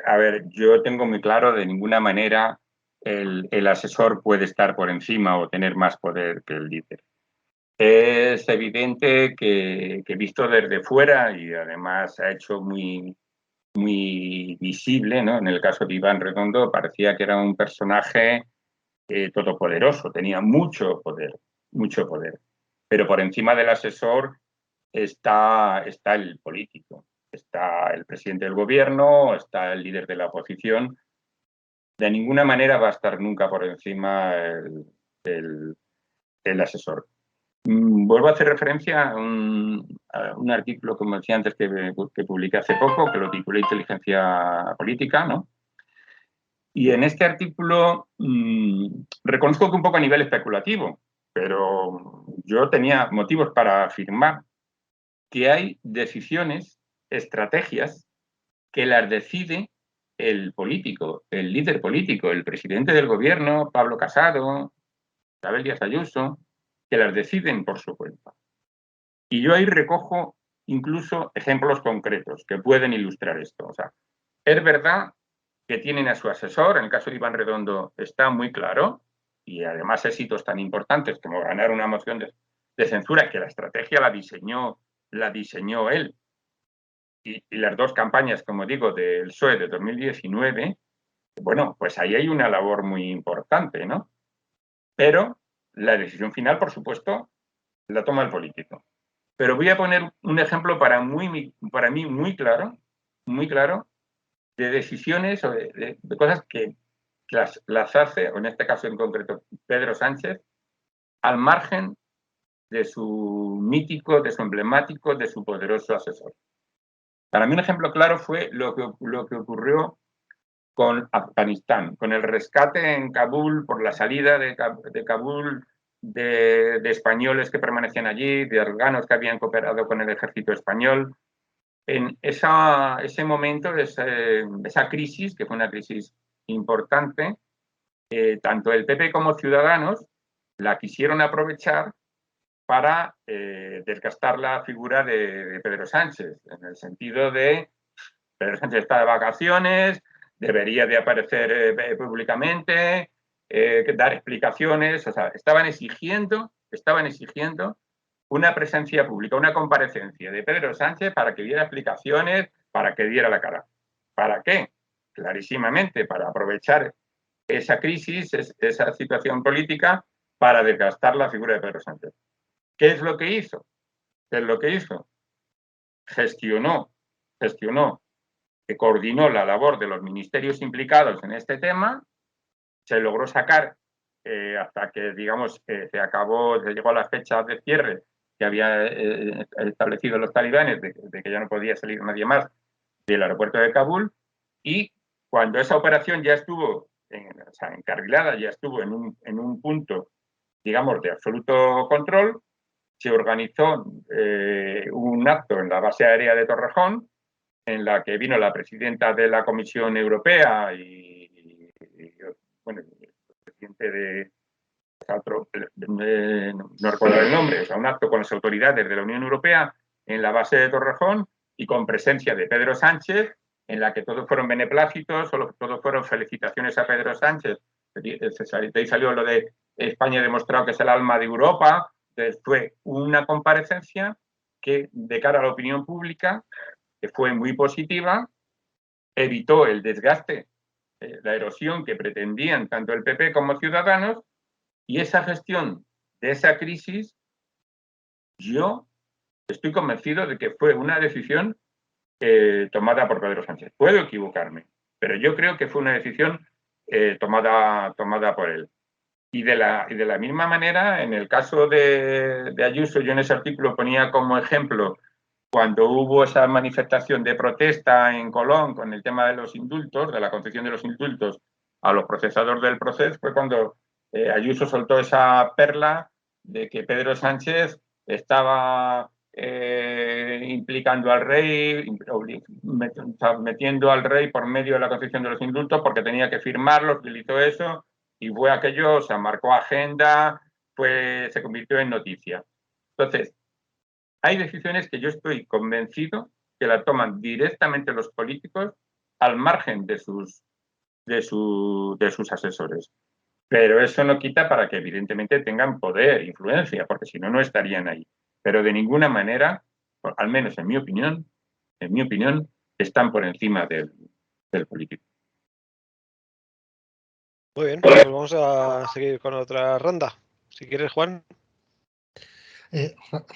a ver, yo tengo muy claro, de ninguna manera el asesor puede estar por encima o tener más poder que el líder. Es evidente que visto desde fuera, y además ha hecho muy visible, ¿no? En el caso de Iván Redondo, parecía que era un personaje todopoderoso, tenía mucho poder. Pero por encima del asesor está el político. está el presidente del gobierno, está el líder de la oposición. De ninguna manera va a estar nunca por encima el asesor. Vuelvo a hacer referencia a un artículo, como decía antes, que publiqué hace poco, que lo titulé Inteligencia Política, ¿no? Y en este artículo reconozco que un poco a nivel especulativo, pero yo tenía motivos para afirmar que hay decisiones, estrategias, que las decide el político, el líder político, el presidente del gobierno, Pablo Casado, Isabel Díaz Ayuso, que las deciden por su cuenta. Y yo ahí recojo incluso ejemplos concretos que pueden ilustrar esto. O sea, es verdad que tienen a su asesor, en el caso de Iván Redondo está muy claro, y además éxitos tan importantes como ganar una moción de censura, que la estrategia la diseñó él. Y las dos campañas, como digo, del PSOE de 2019, bueno, pues ahí hay una labor muy importante, ¿no? Pero la decisión final, por supuesto, la toma el político. Pero voy a poner un ejemplo para mí muy claro, de decisiones o de cosas que las hace, o en este caso en concreto, Pedro Sánchez, al margen de su mítico, de su emblemático, de su poderoso asesor. Para mí un ejemplo claro fue lo que ocurrió con Afganistán, con el rescate en Kabul por la salida de Kabul de españoles que permanecían allí, de afganos que habían cooperado con el ejército español. En ese momento, esa crisis, que fue una crisis importante, tanto el PP como Ciudadanos la quisieron aprovechar para desgastar la figura de Pedro Sánchez, en el sentido de Pedro Sánchez está de vacaciones, debería de aparecer públicamente, dar explicaciones, o sea, estaban exigiendo una presencia pública, una comparecencia de Pedro Sánchez para que diera explicaciones, para que diera la cara. ¿Para qué? Clarísimamente, para aprovechar esa crisis, esa situación política, para desgastar la figura de Pedro Sánchez. ¿Qué es lo que hizo? ¿Qué es lo que hizo? Gestionó, que coordinó la labor de los ministerios implicados en este tema, se logró sacar hasta que, digamos, se llegó a la fecha de cierre que había establecido los talibanes de que ya no podía salir nadie más del aeropuerto de Kabul, y cuando esa operación ya estuvo encarrilada, ya estuvo en un punto, digamos, de absoluto control, se organizó un acto en la base aérea de Torrejón, en la que vino la presidenta de la Comisión Europea y bueno, el presidente de otro, no recuerdo el nombre, o sea, un acto con las autoridades de la Unión Europea en la base de Torrejón y con presencia de Pedro Sánchez, en la que todos fueron beneplácitos, todos fueron felicitaciones a Pedro Sánchez. De ahí salió lo de España ha demostrado que es el alma de Europa. Entonces fue una comparecencia que, de cara a la opinión pública, que fue muy positiva, evitó el desgaste, la erosión que pretendían tanto el PP como Ciudadanos, y esa gestión de esa crisis, yo estoy convencido de que fue una decisión tomada por Pedro Sánchez. Puedo equivocarme, pero yo creo que fue una decisión tomada por él. Y de la misma manera, en el caso de Ayuso, yo en ese artículo ponía como ejemplo cuando hubo esa manifestación de protesta en Colón con el tema de los indultos, de la concesión de los indultos a los procesadores del proceso, fue cuando Ayuso soltó esa perla de que Pedro Sánchez estaba implicando al rey, metiendo al rey por medio de la concesión de los indultos porque tenía que firmarlos, utilizó eso y fue aquello, o sea, marcó agenda, se convirtió en noticia. Entonces, hay decisiones que yo estoy convencido que la toman directamente los políticos al margen de sus asesores. Pero eso no quita para que evidentemente tengan poder, influencia, porque si no, no estarían ahí. Pero de ninguna manera, al menos en mi opinión, están por encima del político. Muy bien, pues vamos a seguir con otra ronda. Si quieres, Juan.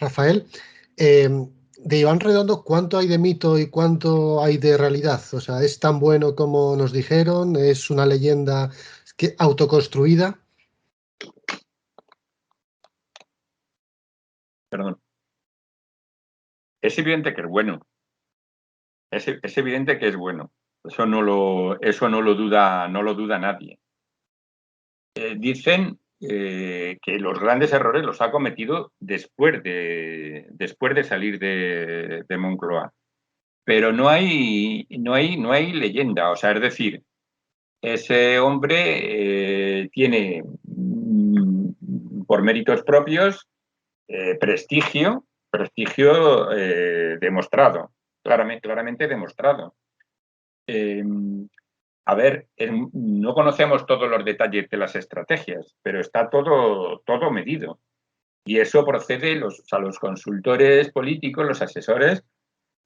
Rafael, de Iván Redondo, ¿cuánto hay de mito y cuánto hay de realidad? O sea, ¿es tan bueno como nos dijeron? ¿Es una leyenda autoconstruida? Perdón. Es evidente que es bueno. Es evidente que es bueno. Eso no lo duda nadie. Dicen que los grandes errores los ha cometido después de salir de Moncloa. Pero no hay leyenda. O sea, es decir, ese hombre tiene, por méritos propios, prestigio demostrado, claramente demostrado. A ver, no conocemos todos los detalles de las estrategias, pero está todo medido. Y eso procede, los consultores políticos, los asesores,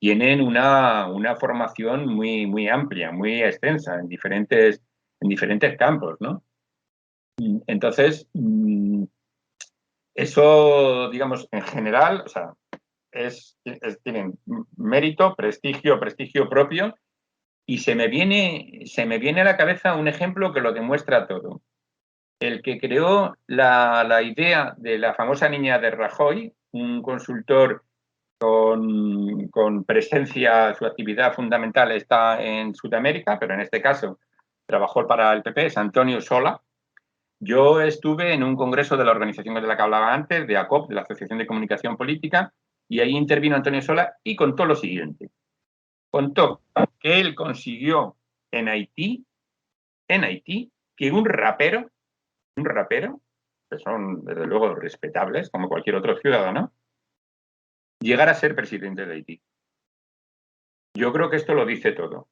tienen una formación muy amplia, muy extensa en diferentes campos, ¿no? Entonces, eso, digamos, en general, o sea, tienen mérito, prestigio propio, y se me viene a la cabeza un ejemplo que lo demuestra todo. El que creó la idea de la famosa niña de Rajoy, un consultor con presencia, su actividad fundamental está en Sudamérica, pero en este caso trabajó para el PP, es Antonio Sola. Yo estuve en un congreso de la organización de la que hablaba antes, de ACOP, de la Asociación de Comunicación Política, y ahí intervino Antonio Sola y contó lo siguiente. Contó que él consiguió en Haití, que un rapero, que son desde luego respetables, como cualquier otro ciudadano, llegara a ser presidente de Haití. Yo creo que esto lo dice todo.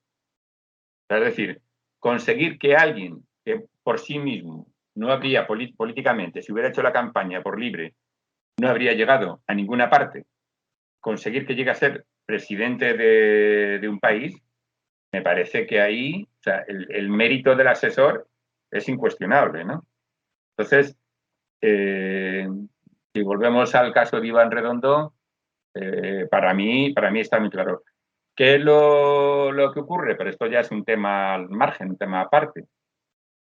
Es decir, conseguir que alguien que por sí mismo no habría políticamente, si hubiera hecho la campaña por libre, no habría llegado a ninguna parte, conseguir que llegue a ser presidente de un país, me parece que ahí, o sea, el mérito del asesor es incuestionable, ¿no? Entonces, si volvemos al caso de Iván Redondo, para mí está muy claro. ¿Qué es lo que ocurre? Pero esto ya es un tema al margen, un tema aparte.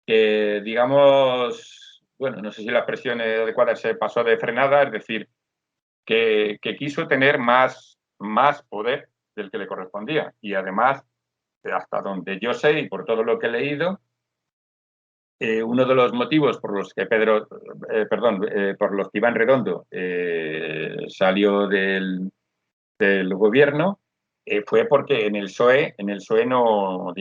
Que, digamos, bueno, no sé si la expresión adecuada, se pasó de frenada, es decir, que quiso tener más poder del que le correspondía. Y además, hasta donde yo sé y por todo lo que he leído, uno de los motivos por los que por los que Iván Redondo salió del gobierno fue porque en el PSOE no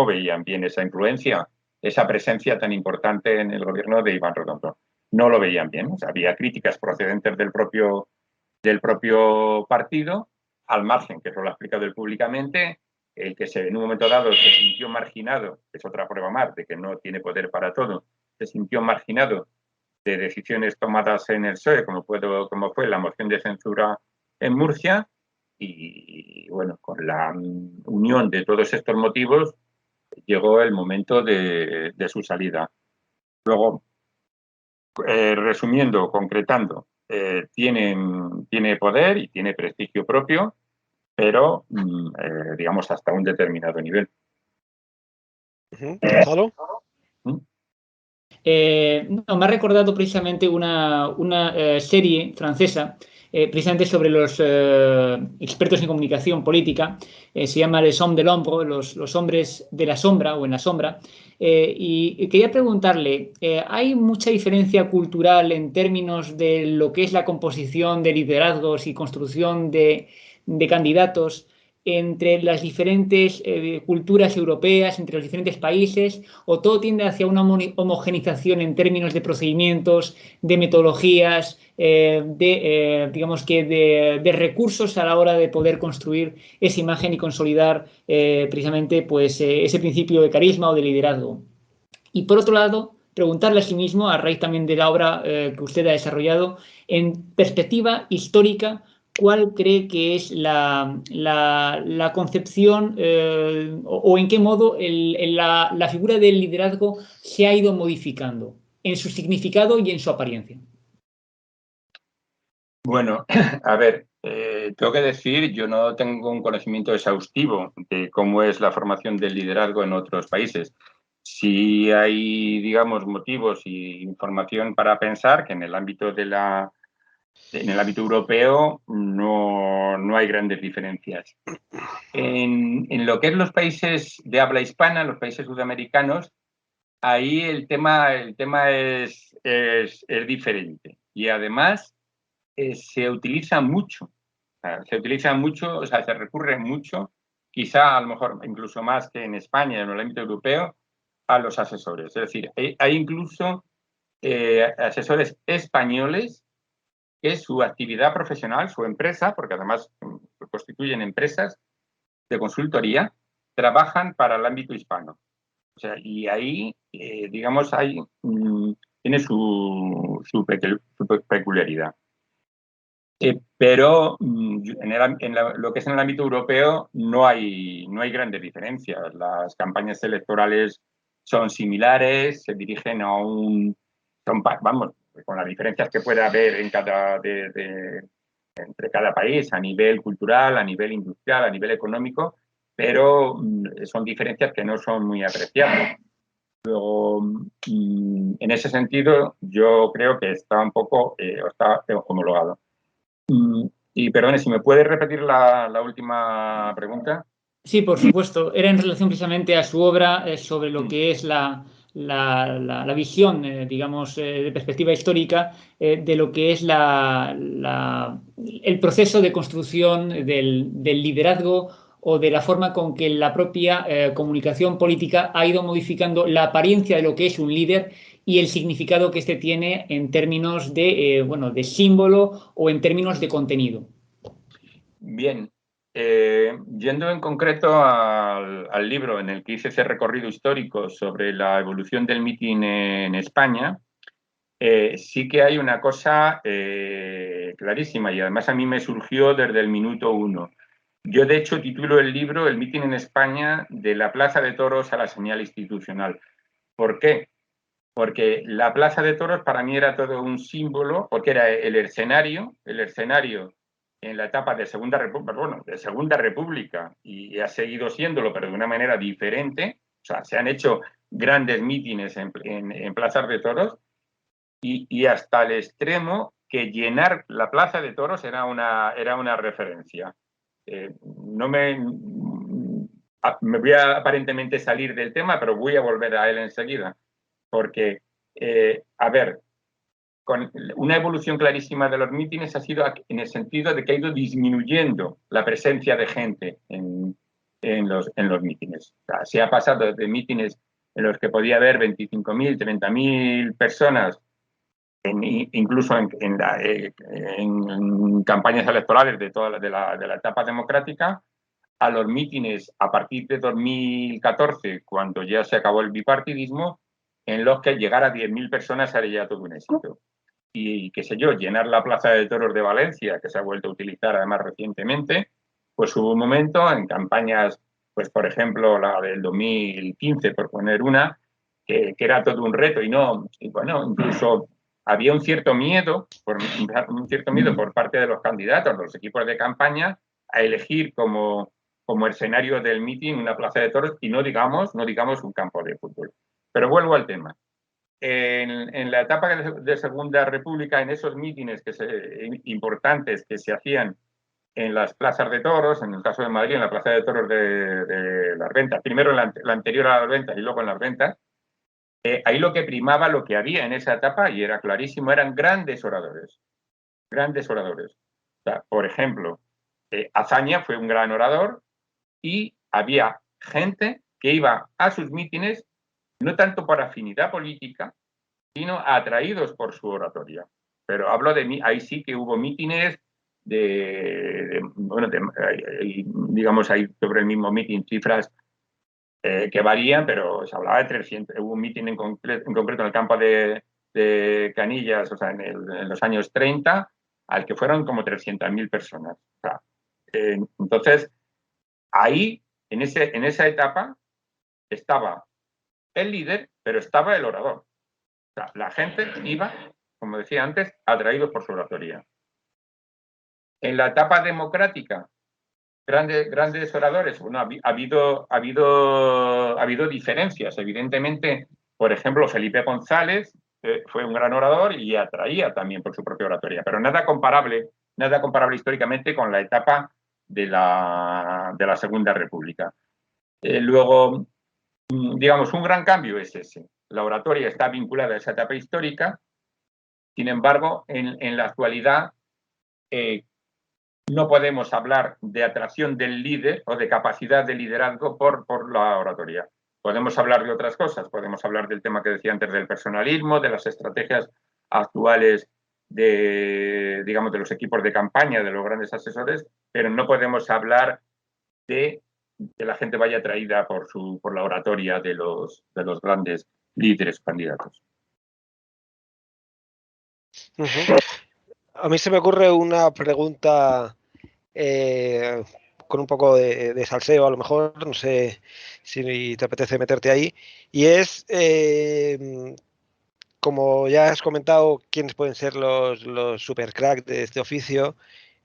veían bien esa influencia, esa presencia tan importante en el gobierno de Iván Redondo. No lo veían bien. O sea, había críticas procedentes del propio partido, al margen, que eso lo ha explicado él públicamente, el que en un momento dado se sintió marginado, que es otra prueba más de que no tiene poder para todo, se sintió marginado de decisiones tomadas en el PSOE, como fue la moción de censura en Murcia, y bueno, con la unión de todos estos motivos llegó el momento de su salida. Luego, resumiendo, concretando, tiene poder y tiene prestigio propio, pero digamos hasta un determinado nivel. ¿Gonzalo? No, me ha recordado precisamente una serie francesa, precisamente sobre los expertos en comunicación política. Se llama Les Hommes de l'Ombre, los hombres de la sombra o en la sombra. Y quería preguntarle, ¿hay mucha diferencia cultural en términos de lo que es la composición de liderazgos y construcción de candidatos entre las diferentes culturas europeas, entre los diferentes países, o todo tiende hacia una homogenización en términos de procedimientos, de metodologías, de recursos a la hora de poder construir esa imagen y consolidar precisamente pues, ese principio de carisma o de liderazgo? Y por otro lado, preguntarle a sí mismo, a raíz también de la obra que usted ha desarrollado, en perspectiva histórica, ¿cuál cree que es la concepción o en qué modo la figura del liderazgo se ha ido modificando en su significado y en su apariencia? Bueno, a ver, Tengo que decir, yo no tengo un conocimiento exhaustivo de cómo es la formación del liderazgo en otros países. Sí hay, digamos, motivos y información para pensar que en el ámbito europeo no hay grandes diferencias. En lo que es los países de habla hispana, los países sudamericanos, ahí el tema es diferente. Y además se utiliza mucho. O sea, se recurre mucho, quizá a lo mejor incluso más que en España, en el ámbito europeo, a los asesores. Es decir, hay incluso asesores españoles que su actividad profesional, su empresa, porque además constituyen empresas de consultoría, trabajan para el ámbito hispano. O sea, y ahí, digamos, tiene su peculiaridad. Pero lo que es en el ámbito europeo no hay grandes diferencias. Las campañas electorales son similares, se dirigen a vamos, con las diferencias que puede haber entre cada país, a nivel cultural, a nivel industrial, a nivel económico, pero son diferencias que no son muy apreciables. Luego, en ese sentido, yo creo que está un poco está homologado. Y perdone, si me puede repetir la última pregunta. Sí, por supuesto. Era en relación precisamente a su obra sobre lo que es la visión, digamos, de perspectiva histórica de lo que es el proceso de construcción del liderazgo o de la forma con que la propia comunicación política ha ido modificando la apariencia de lo que es un líder y el significado que éste tiene en términos de símbolo o en términos de contenido. Bien. Yendo en concreto al libro en el que hice ese recorrido histórico sobre la evolución del mitin en España, sí que hay una cosa clarísima, y además a mí me surgió desde el minuto 1. Yo, de hecho, titulo el libro El mitin en España, de la Plaza de Toros a la señal institucional. ¿Por qué? Porque la Plaza de Toros para mí era todo un símbolo, porque era el escenario en la etapa de Segunda República, y ha seguido siéndolo, pero de una manera diferente. O sea, se han hecho grandes mítines en plazas de toros, y hasta el extremo que llenar la Plaza de Toros era una referencia. Me voy a aparentemente salir del tema, pero voy a volver a él enseguida. Porque, a ver, con una evolución clarísima de los mítines ha sido en el sentido de que ha ido disminuyendo la presencia de gente en los mítines. O sea, se ha pasado de mítines en los que podía haber 25.000, 30.000 personas, incluso en campañas electorales de la etapa democrática, a los mítines a partir de 2014, cuando ya se acabó el bipartidismo, en los que llegar a 10.000 personas era ya todo un éxito. Y, qué sé yo, llenar la Plaza de Toros de Valencia, que se ha vuelto a utilizar además recientemente, pues hubo un momento en campañas, pues por ejemplo la del 2015, por poner una, que era todo un reto, y bueno, incluso había un cierto miedo por parte de los candidatos, de los equipos de campaña, a elegir como escenario del mitin una plaza de toros, y no digamos un campo de fútbol. Pero vuelvo al tema. En la etapa de Segunda República, en esos mítines importantes que se hacían en las plazas de toros, en el caso de Madrid, en la plaza de toros de las Ventas, primero en la anterior a las Ventas y luego en las Ventas, ahí lo que primaba, lo que había en esa etapa, y era clarísimo, eran grandes oradores. Grandes oradores. O sea, por ejemplo, Azaña fue un gran orador, y había gente que iba a sus mítines no tanto por afinidad política, sino atraídos por su oratoria. Pero hablo ahí sí que hubo mítines digamos, hay sobre el mismo mítin cifras que varían, pero se hablaba de 300. Hubo un mítin en concreto en el campo de Canillas, o sea, en los años 30, al que fueron como 300.000 personas. O sea, entonces, ahí, en esa etapa, estaba el líder, pero estaba el orador. O sea, la gente iba, como decía antes, atraídos por su oratoria. En la etapa democrática, grandes oradores, bueno, ha habido diferencias. Evidentemente, por ejemplo, Felipe González fue un gran orador y atraía también por su propia oratoria, pero nada comparable históricamente con la etapa de la Segunda República. Luego, digamos, un gran cambio es ese. La oratoria está vinculada a esa etapa histórica. Sin embargo, en la actualidad no podemos hablar de atracción del líder o de capacidad de liderazgo por la oratoria. Podemos hablar de otras cosas. Podemos hablar del tema que decía antes del personalismo, de las estrategias actuales de los equipos de campaña, de los grandes asesores, pero no podemos hablar de que la gente vaya atraída por la oratoria de los grandes líderes candidatos. A mí se me ocurre una pregunta con un poco de salseo, a lo mejor, no sé si te apetece meterte ahí, y es, como ya has comentado, quiénes pueden ser los super cracks de este oficio,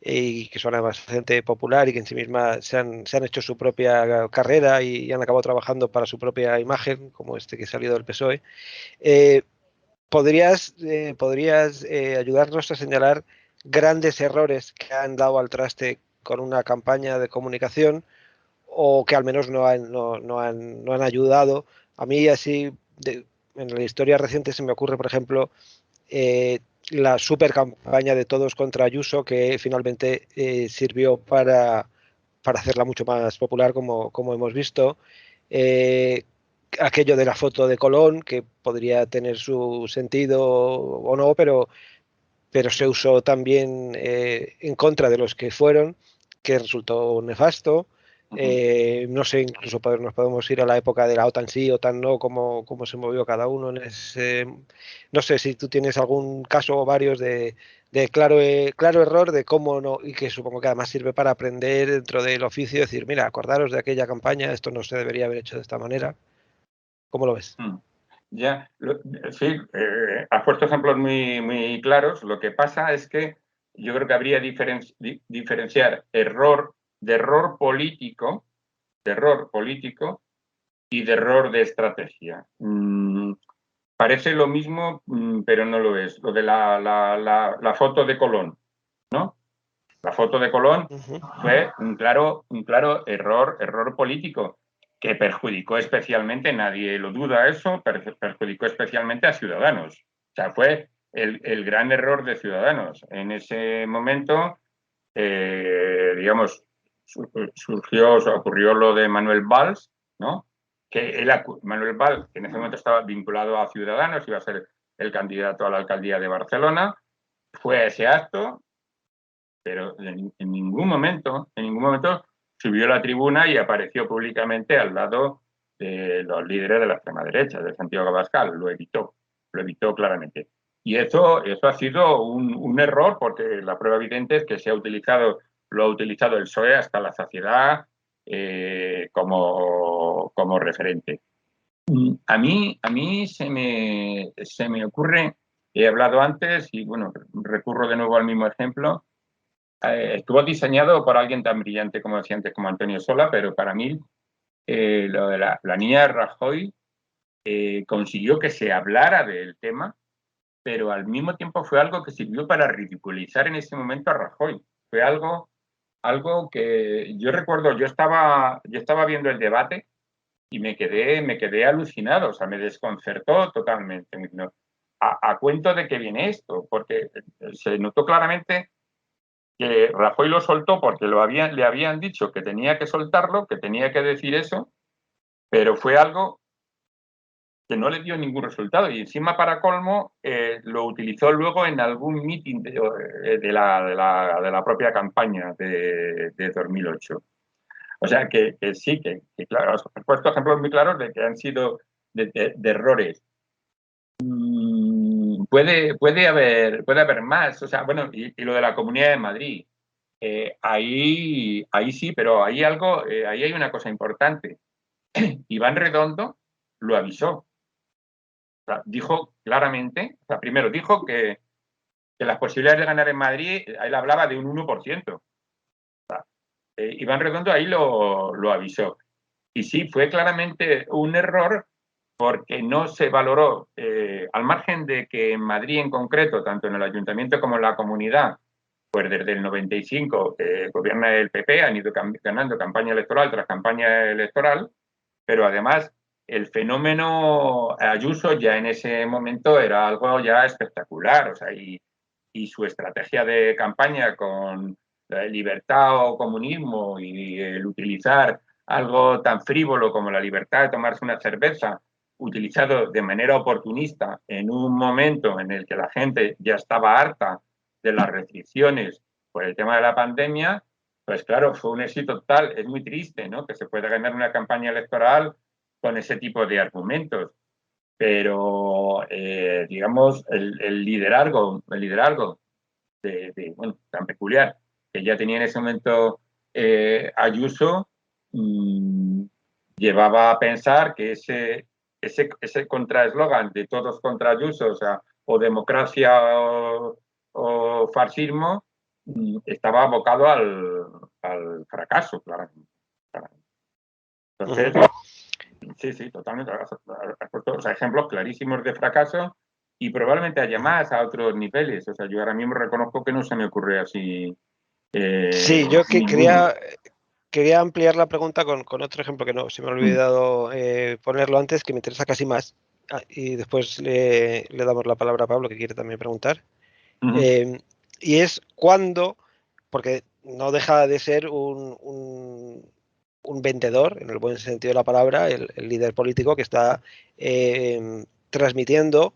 y que son además gente popular y que en sí misma se han hecho su propia carrera y han acabado trabajando para su propia imagen, como este que ha salido del PSOE. ¿Podrías ayudarnos a señalar grandes errores que han dado al traste con una campaña de comunicación o que al menos no han ayudado? A mí así, en la historia reciente se me ocurre, por ejemplo, la super campaña de Todos contra Ayuso, que finalmente sirvió para hacerla mucho más popular, como hemos visto. Aquello de la foto de Colón, que podría tener su sentido o no, pero se usó también en contra de los que fueron, que resultó nefasto. No sé, incluso nos podemos ir a la época de la OTAN sí, OTAN no, cómo se movió cada uno en ese. No sé si tú tienes algún caso o varios de claro error de cómo no, y que supongo que además sirve para aprender dentro del oficio, decir, mira, acordaros de aquella campaña, esto no se debería haber hecho de esta manera. ¿Cómo lo ves? Ya, sí, has puesto ejemplos muy claros. Lo que pasa es que yo creo que habría diferenciar error político y de error de estrategia. Parece lo mismo, pero no lo es. Lo de la foto de Colón, ¿no? La foto de Colón fue un claro error político que perjudicó especialmente, nadie lo duda eso, perjudicó especialmente a Ciudadanos. O sea, fue el gran error de Ciudadanos. En ese momento, ocurrió lo de Manuel Valls, ¿no? Que Manuel Valls, que en ese momento estaba vinculado a Ciudadanos, iba a ser el candidato a la alcaldía de Barcelona, fue a ese acto, pero en ningún momento subió a la tribuna y apareció públicamente al lado de los líderes de la extrema derecha, de Santiago Abascal. Lo evitó claramente. Y eso ha sido un error, porque la prueba evidente es que lo ha utilizado el PSOE hasta la saciedad como referente. A mí se me ocurre, he hablado antes y bueno, recurro de nuevo al mismo ejemplo. Estuvo diseñado por alguien tan brillante como decía antes, como Antonio Sola, pero para mí lo de la niña de Rajoy consiguió que se hablara del tema, pero al mismo tiempo fue algo que sirvió para ridiculizar en ese momento a Rajoy. Fue algo que yo recuerdo, yo estaba viendo el debate y me quedé alucinado, o sea, me desconcertó totalmente. ¿A cuento de qué viene esto? Porque se notó claramente que Rajoy lo soltó porque le habían dicho que tenía que soltarlo, que tenía que decir eso, pero fue algo que no le dio ningún resultado. Y encima, para colmo, lo utilizó luego en algún mitin de la propia campaña de 2008. O sea, que sí, que claro, he puesto ejemplos muy claros de que han sido de errores. Puede haber más. O sea, bueno, y lo de la Comunidad de Madrid. Ahí sí, pero ahí hay una cosa importante. Iván Redondo lo avisó. O sea, dijo claramente, primero dijo que que las posibilidades de ganar en Madrid, él hablaba de un 1%. Iván Redondo ahí lo avisó. Y sí, fue claramente un error porque no se valoró, al margen de que en Madrid en concreto, tanto en el ayuntamiento como en la comunidad, pues desde el 95 gobierna el PP, han ido ganando campaña electoral tras campaña electoral, pero además el fenómeno Ayuso ya en ese momento era algo ya espectacular, o sea, y su estrategia de campaña con libertad o comunismo y el utilizar algo tan frívolo como la libertad de tomarse una cerveza, utilizado de manera oportunista en un momento en el que la gente ya estaba harta de las restricciones por el tema de la pandemia, pues claro, fue un éxito total. Es muy triste, ¿no?, que se pueda ganar una campaña electoral con ese tipo de argumentos. Pero, digamos, el liderazgo bueno, tan peculiar que ya tenía en ese momento Ayuso, llevaba a pensar que ese contraeslogan de todos contra Ayuso, o sea, o democracia o fascismo, estaba abocado al fracaso, claro. Entonces, sí, totalmente. O sea, ejemplos clarísimos de fracaso y probablemente haya más a otros niveles. O sea, yo ahora mismo reconozco que no se me ocurre así. Sí, yo quería ampliar la pregunta con otro ejemplo que no se me ha olvidado ponerlo antes, que me interesa casi más. Y después le damos la palabra a Pablo, que quiere también preguntar. Y es cuando, porque no deja de ser un vendedor, en el buen sentido de la palabra, el líder político que está transmitiendo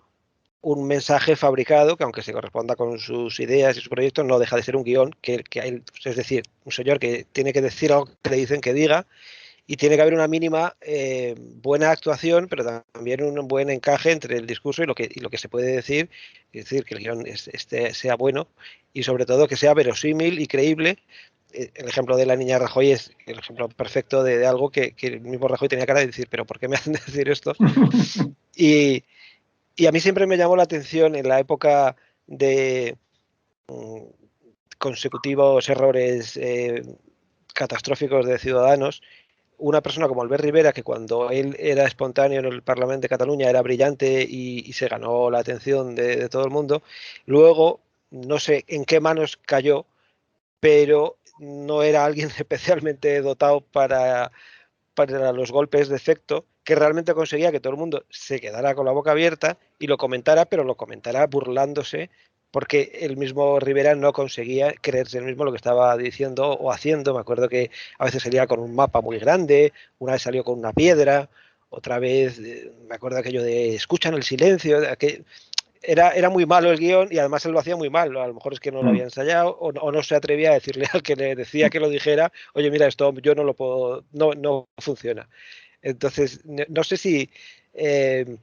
un mensaje fabricado que, aunque se corresponda con sus ideas y sus proyectos, no deja de ser un guión que hay, es decir, un señor que tiene que decir algo que le dicen que diga, y tiene que haber una mínima buena actuación, pero también un buen encaje entre el discurso y lo que se puede decir, es decir, que el guión sea bueno y sobre todo que sea verosímil y creíble. El ejemplo de la niña Rajoy es el ejemplo perfecto de algo que el mismo Rajoy tenía cara de decir, pero ¿por qué me hacen decir esto? Y a mí siempre me llamó la atención en la época de consecutivos errores catastróficos de Ciudadanos, una persona como Albert Rivera, que cuando él era espontáneo en el Parlamento de Cataluña era brillante y se ganó la atención de todo el mundo, luego no sé en qué manos cayó, pero no era alguien especialmente dotado para los golpes de efecto, que realmente conseguía que todo el mundo se quedara con la boca abierta y lo comentara, pero lo comentara burlándose, porque el mismo Rivera no conseguía creerse el mismo lo que estaba diciendo o haciendo. Me acuerdo que a veces salía con un mapa muy grande, una vez salió con una piedra, otra vez me acuerdo aquello de escuchan el silencio, era muy malo el guión y además él lo hacía muy mal. A lo mejor es que no lo había ensayado o no se atrevía a decirle al que le decía que lo dijera, oye, mira, esto yo no lo puedo, no funciona. Entonces, no sé si tiene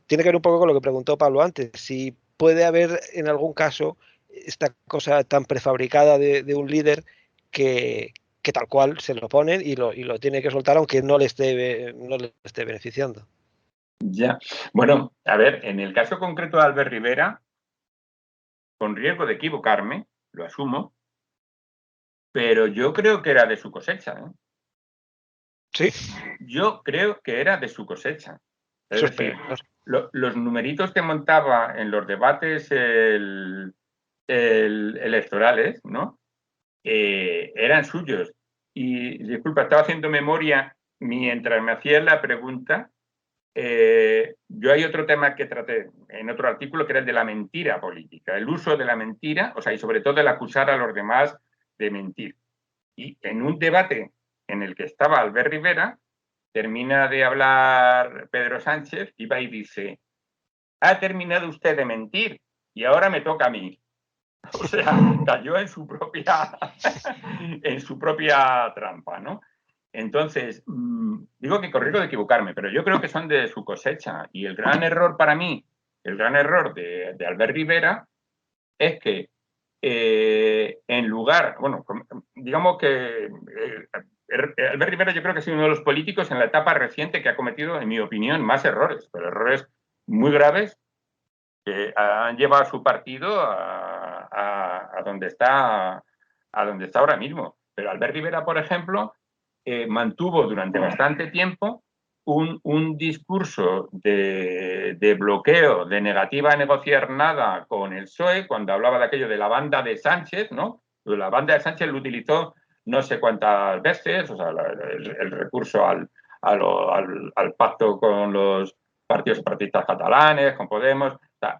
que ver un poco con lo que preguntó Pablo antes, si puede haber en algún caso esta cosa tan prefabricada de un líder que tal cual se lo ponen y lo tiene que soltar aunque no le esté beneficiando. Ya. Bueno, a ver, en el caso concreto de Albert Rivera, con riesgo de equivocarme, lo asumo, pero yo creo que era de su cosecha, ¿eh? Sí. Yo creo que era de su cosecha. Es decir, los numeritos que montaba en los debates electorales, ¿no? Eran suyos. Y, disculpa, estaba haciendo memoria mientras me hacías la pregunta. Yo hay otro tema que traté en otro artículo que era el de la mentira política, el uso de la mentira, o sea, y sobre todo el acusar a los demás de mentir. Y en un debate en el que estaba Albert Rivera, termina de hablar Pedro Sánchez y va y dice, ha terminado usted de mentir y ahora me toca a mí. O sea, cayó en su propia trampa, ¿no? Entonces, digo que con riesgo de equivocarme, pero yo creo que son de su cosecha. Y el gran error para mí, el gran error de Albert Rivera es que en lugar, bueno, digamos que Albert Rivera yo creo que ha sido uno de los políticos en la etapa reciente que ha cometido, en mi opinión, más errores, pero errores muy graves que han llevado a su partido a a donde está ahora mismo. Pero Albert Rivera, por ejemplo, mantuvo durante bastante tiempo un discurso de bloqueo, de negativa a negociar nada con el PSOE, cuando hablaba de aquello de la banda de Sánchez, ¿no? La banda de Sánchez lo utilizó no sé cuántas veces, o sea, el recurso al pacto con los partidos separatistas catalanes, con Podemos, o sea,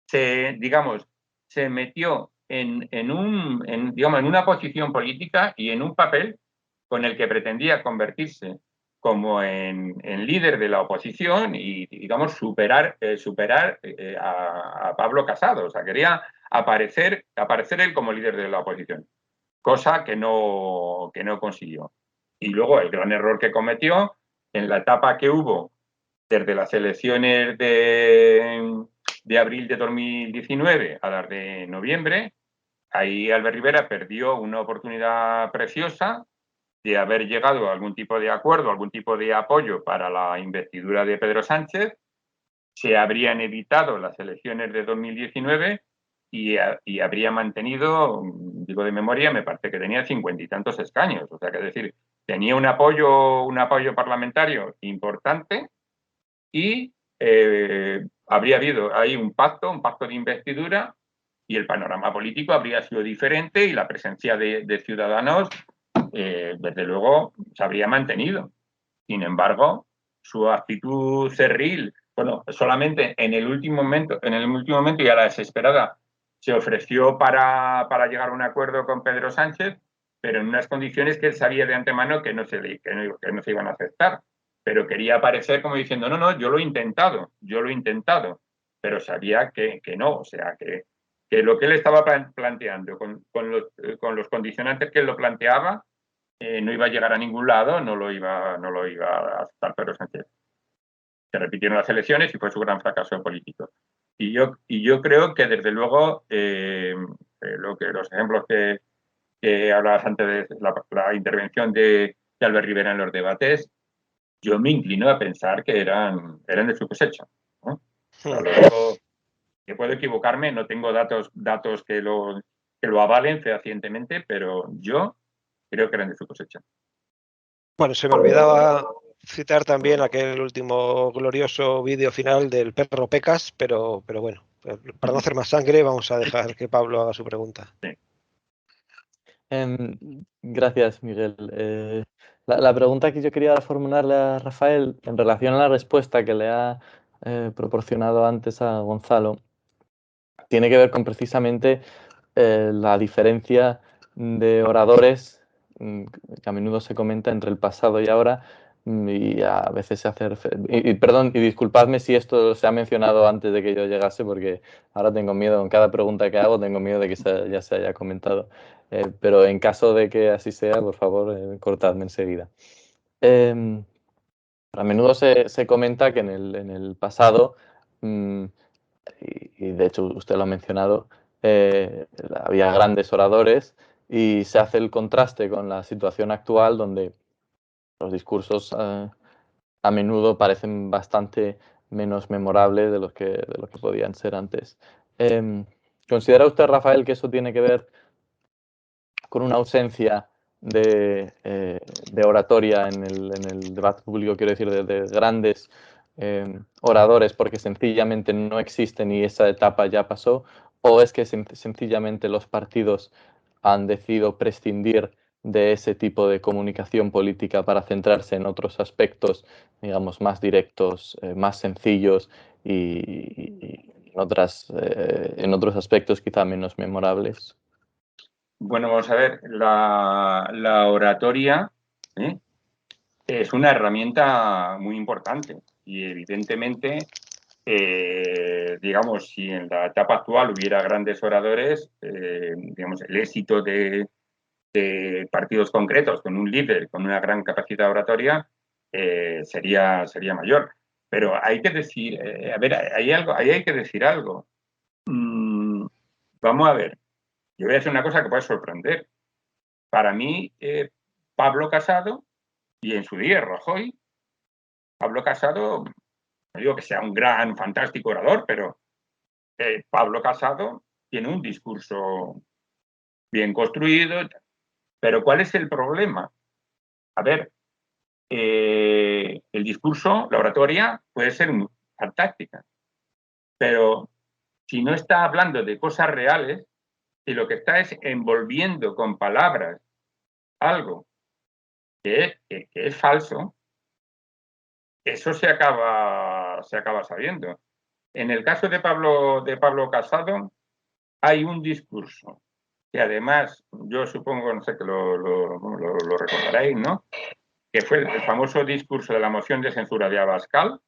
se metió en una posición política y en un papel con el que pretendía convertirse como en líder de la oposición y, digamos, superar a Pablo Casado. O sea, quería aparecer él como líder de la oposición, cosa que no consiguió. Y luego el gran error que cometió en la etapa que hubo desde las elecciones de abril de 2019 a las de noviembre, ahí Albert Rivera perdió una oportunidad preciosa de haber llegado a algún tipo de acuerdo, algún tipo de apoyo para la investidura de Pedro Sánchez. Se habrían evitado las elecciones de 2019 y habría mantenido, digo de memoria, me parece que tenía 50 y tantos escaños. O sea, que es decir, tenía un apoyo parlamentario importante y habría habido ahí un pacto de investidura y el panorama político habría sido diferente y la presencia de Ciudadanos, desde luego, se habría mantenido. Sin embargo, su actitud cerril, bueno, solamente en el último momento y a la desesperada, se ofreció para llegar a un acuerdo con Pedro Sánchez, pero en unas condiciones que él sabía de antemano que no se iban a aceptar. Pero quería aparecer como diciendo, no, yo lo he intentado, pero sabía que no, o sea, que lo que él estaba planteando con los condicionantes que él lo planteaba no iba a llegar a ningún lado, no lo iba a aceptar Pedro Sánchez. Se repitieron las elecciones y fue su gran fracaso político. Y yo creo que, desde luego, los ejemplos que hablabas antes de la intervención de Albert Rivera en los debates, yo me inclino a pensar que eran de su cosecha, ¿no? Luego, que puedo equivocarme, no tengo datos que lo avalen fehacientemente, pero yo creo que eran de su cosecha. Bueno, se me olvidaba citar también aquel último glorioso vídeo final del perro Pecas, pero bueno, para no hacer más sangre, vamos a dejar que Pablo haga su pregunta. Sí. Gracias, Miguel. La pregunta que yo quería formularle a Rafael en relación a la respuesta que le ha proporcionado antes a Gonzalo tiene que ver con precisamente la diferencia de oradores que a menudo se comenta entre el pasado y ahora, y a veces se hace perdón, y disculpadme si esto se ha mencionado antes de que yo llegase, porque ahora tengo miedo, con cada pregunta que hago tengo miedo de que ya se haya comentado, pero en caso de que así sea, por favor, cortadme enseguida. A menudo se comenta que en el pasado, y de hecho usted lo ha mencionado, había grandes oradores y se hace el contraste con la situación actual, donde los discursos a menudo parecen bastante menos memorables de lo que podían ser antes. ¿Considera usted, Rafael, que eso tiene que ver con una ausencia de oratoria en el debate público, quiero decir, de grandes oradores, porque sencillamente no existen y esa etapa ya pasó? ¿O es que sencillamente los partidos han decidido prescindir de ese tipo de comunicación política para centrarse en otros aspectos, digamos, más directos, más sencillos y en otros aspectos quizá menos memorables? Bueno, vamos a ver, la oratoria es una herramienta muy importante y, evidentemente, digamos, si en la etapa actual hubiera grandes oradores, digamos, el éxito de partidos concretos con un líder con una gran capacidad oratoria sería mayor. Pero hay que decir, a ver, ahí hay que decir algo. Vamos a ver, yo voy a decir una cosa que puede sorprender. Para mí, Pablo Casado, y en su día Rajoy, Pablo Casado, no digo que sea un gran, fantástico orador, pero Pablo Casado tiene un discurso bien construido. Pero ¿cuál es el problema? A ver, el discurso, la oratoria, puede ser fantástica, pero si no está hablando de cosas reales, si lo que está es envolviendo con palabras algo que es falso, eso se acaba sabiendo. En el caso de Pablo Casado, hay un discurso que además, yo supongo, no sé, que lo recordaréis, ¿no? Que fue el famoso discurso de la moción de censura de Abascal,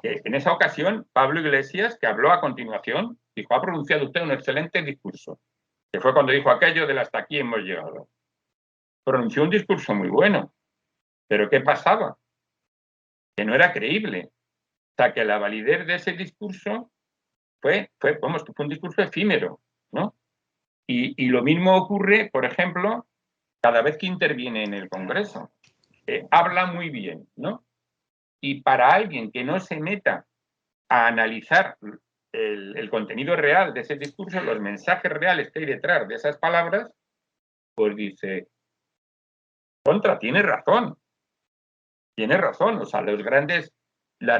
que en esa ocasión Pablo Iglesias, que habló a continuación, dijo: ha pronunciado usted un excelente discurso, que fue cuando dijo aquello del hasta aquí hemos llegado. Pronunció un discurso muy bueno, pero ¿qué pasaba? Que no era creíble. O sea, que la validez de ese discurso fue un discurso efímero, ¿no? Y lo mismo ocurre, por ejemplo, cada vez que interviene en el Congreso. Habla muy bien, ¿no? Y para alguien que no se meta a analizar el contenido real de ese discurso, los mensajes reales que hay detrás de esas palabras, pues dice: tiene razón. O sea, las